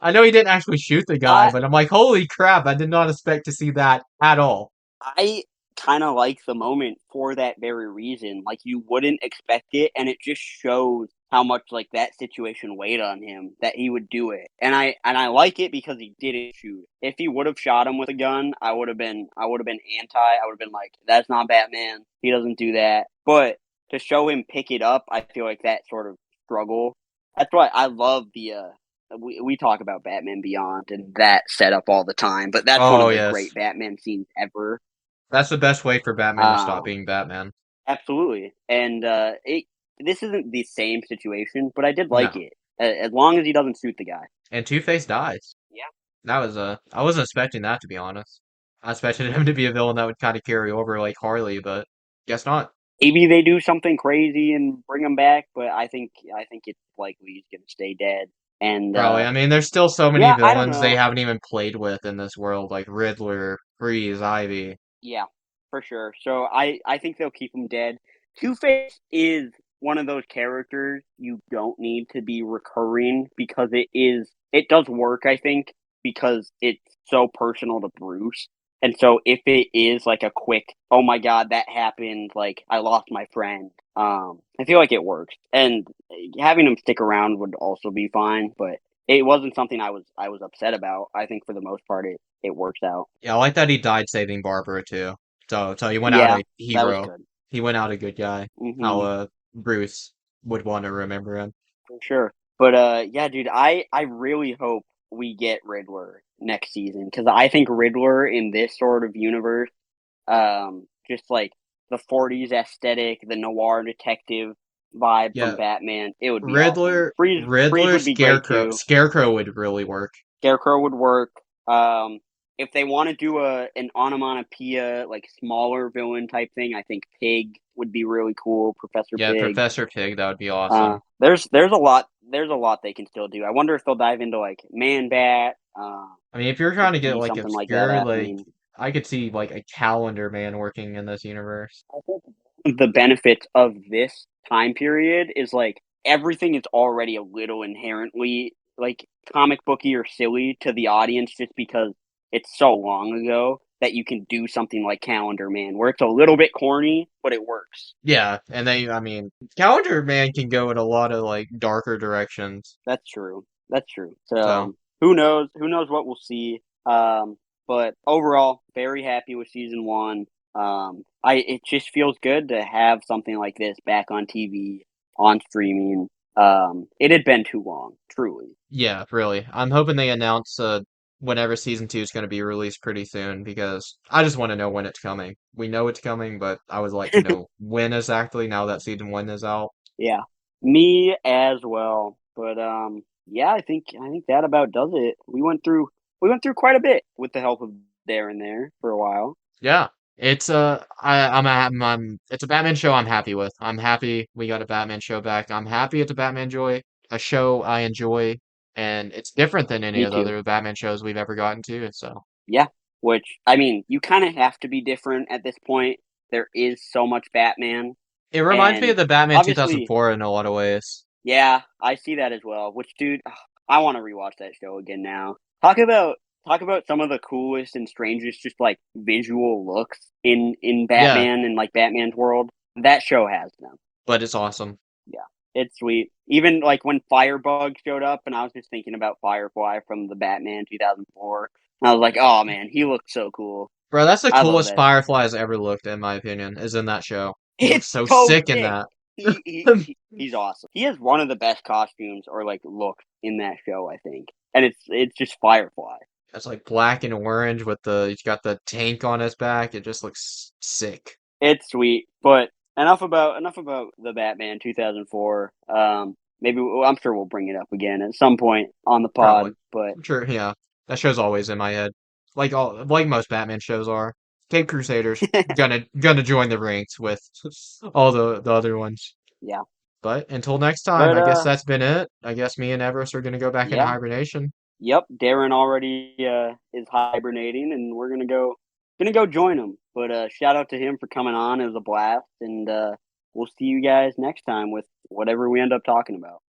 [SPEAKER 1] I know he didn't actually shoot the guy,
[SPEAKER 2] I
[SPEAKER 1] but I'm like, holy crap, I did not expect to see that at all.
[SPEAKER 2] I kind of like the moment for that very reason. Like you wouldn't expect it, and it just shows how much like that situation weighed on him that he would do it. And I like it because he didn't shoot. If he would have shot him with a gun, I would have been anti. I would have been like, that's not Batman. He doesn't do that. But to show him pick it up, I feel like that sort of struggle. That's why I love the we talk about Batman Beyond and that setup all the time, but that's one
[SPEAKER 1] Oh,
[SPEAKER 2] of the
[SPEAKER 1] yes.
[SPEAKER 2] great Batman scenes ever.
[SPEAKER 1] That's the best way for Batman to stop
[SPEAKER 2] Um,
[SPEAKER 1] being Batman.
[SPEAKER 2] Absolutely, and it this isn't the same situation, but I did like
[SPEAKER 1] No.
[SPEAKER 2] it as long as he doesn't shoot the guy.
[SPEAKER 1] And Two-Face dies.
[SPEAKER 2] Yeah,
[SPEAKER 1] That was I wasn't expecting that to be honest. I expected him to be a villain that would kind of carry over like Harley, but guess not.
[SPEAKER 2] Maybe they do something crazy and bring him back, but I think it's likely he's gonna stay dead. And
[SPEAKER 1] Probably. I mean, there's still so many
[SPEAKER 2] yeah, I don't
[SPEAKER 1] villains they
[SPEAKER 2] know.
[SPEAKER 1] haven't even played with in this world, like Riddler, Freeze, Ivy.
[SPEAKER 2] Yeah, for sure. So I think they'll keep him dead. Two Face is one of those characters you don't need to be recurring because it does work. I think because it's so personal to Bruce. And so if it is like a quick, oh my god, that happened, like I lost my friend, I feel like it works. And having him stick around would also be fine, but it wasn't something I was upset about. I think for the most part it works out.
[SPEAKER 1] Yeah, I like that he died saving Barbara too. So he went out
[SPEAKER 2] Yeah,
[SPEAKER 1] a
[SPEAKER 2] that was
[SPEAKER 1] hero.
[SPEAKER 2] good.
[SPEAKER 1] He went out a good guy. How
[SPEAKER 2] Hmm.
[SPEAKER 1] Bruce would want to remember him.
[SPEAKER 2] For sure. But yeah, dude, I really hope we get Riddler next season because I think Riddler in this sort of universe, just like the '40s aesthetic, the noir detective vibe from
[SPEAKER 1] Yeah,
[SPEAKER 2] Batman, it would be awesome. Freeze
[SPEAKER 1] Riddler,
[SPEAKER 2] would be great
[SPEAKER 1] Scarecrow.
[SPEAKER 2] too.
[SPEAKER 1] Scarecrow would really work.
[SPEAKER 2] Scarecrow would work. Um, if they want to do an onomatopoeia, like smaller villain type thing, I think Pig would be really cool. Professor
[SPEAKER 1] Yeah,
[SPEAKER 2] Pig.
[SPEAKER 1] Professor Pig, that would be awesome.
[SPEAKER 2] There's a lot they can still do. I wonder if they'll dive into like Man Bat.
[SPEAKER 1] I mean, if you're trying
[SPEAKER 2] Could
[SPEAKER 1] to get
[SPEAKER 2] see
[SPEAKER 1] like
[SPEAKER 2] something like that
[SPEAKER 1] obscure, like
[SPEAKER 2] happening.
[SPEAKER 1] I could see like a Calendar Man working in this universe.
[SPEAKER 2] I think the benefits of this time period is like everything is already a little inherently like comic booky or silly to the audience just because it's so long ago that you can do something like Calendar Man where it's a little bit corny but it works.
[SPEAKER 1] Yeah, and I mean, Calendar Man can go in a lot of like darker directions.
[SPEAKER 2] That's true. That's true. So
[SPEAKER 1] So
[SPEAKER 2] who knows? Who knows what we'll see? But overall, very happy with season one. I it just feels good to have something like this back on TV, on streaming. It had been too long, truly.
[SPEAKER 1] yeah, really, I'm hoping they announce whenever season 2 is going to be released pretty soon because I just want to know when it's coming. We know it's coming, but I would like to know when exactly now that season 1 is out.
[SPEAKER 2] Yeah, me as well. But yeah, I think that about does it. We went through quite a bit with the help of Darren there for a while.
[SPEAKER 1] Yeah, it's it's a Batman show I'm happy with. I'm happy we got a Batman show back. I'm happy it's a Batman joy, a show I enjoy, and it's different than any
[SPEAKER 2] Me
[SPEAKER 1] of the
[SPEAKER 2] too.
[SPEAKER 1] other Batman shows we've ever gotten to. So
[SPEAKER 2] Yeah, which I mean, you kind of have to be different at this point. There is so much Batman,
[SPEAKER 1] it reminds me of
[SPEAKER 2] and
[SPEAKER 1] the Batman
[SPEAKER 2] obviously,
[SPEAKER 1] 2004 in a lot of ways.
[SPEAKER 2] yeah, I see that as well. Which, dude, I want to rewatch that show again now. Talk about some of the coolest and strangest, just like visual looks in
[SPEAKER 1] Yeah,
[SPEAKER 2] Batman and like Batman's world. That show has them.
[SPEAKER 1] but it's awesome.
[SPEAKER 2] Yeah, it's sweet. Even like when Firebug showed up, and I was just thinking about Firefly from the Batman 2004. And I was like, oh man, he looked so cool.
[SPEAKER 1] Bro, that's the
[SPEAKER 2] I love
[SPEAKER 1] coolest
[SPEAKER 2] that show.
[SPEAKER 1] Firefly has ever looked, in my opinion, is in that show. He looks
[SPEAKER 2] It's
[SPEAKER 1] so
[SPEAKER 2] so
[SPEAKER 1] sick in
[SPEAKER 2] sick.
[SPEAKER 1] that.
[SPEAKER 2] He's awesome. He has one of the best costumes or like looks in that show, I think. And it's just Firefly.
[SPEAKER 1] It's like black and orange with he's got the tank on his back. It just looks sick.
[SPEAKER 2] It's sweet. But enough about the Batman 2004. Maybe I'm sure we'll bring it up again at some point on the
[SPEAKER 1] Probably.
[SPEAKER 2] pod. But
[SPEAKER 1] I'm sure, yeah. That show's always in my head. Like most Batman shows are. Cape Crusaders gonna join the ranks with all the other ones.
[SPEAKER 2] yeah.
[SPEAKER 1] But until next time,
[SPEAKER 2] But
[SPEAKER 1] I guess that's been it. I guess me and Everest are gonna go back into
[SPEAKER 2] yeah.
[SPEAKER 1] hibernation.
[SPEAKER 2] Yep. Darren already is hibernating, and we're gonna go join him. But shout out to him for coming on. It was a blast, and we'll see you guys next time with whatever we end up talking about.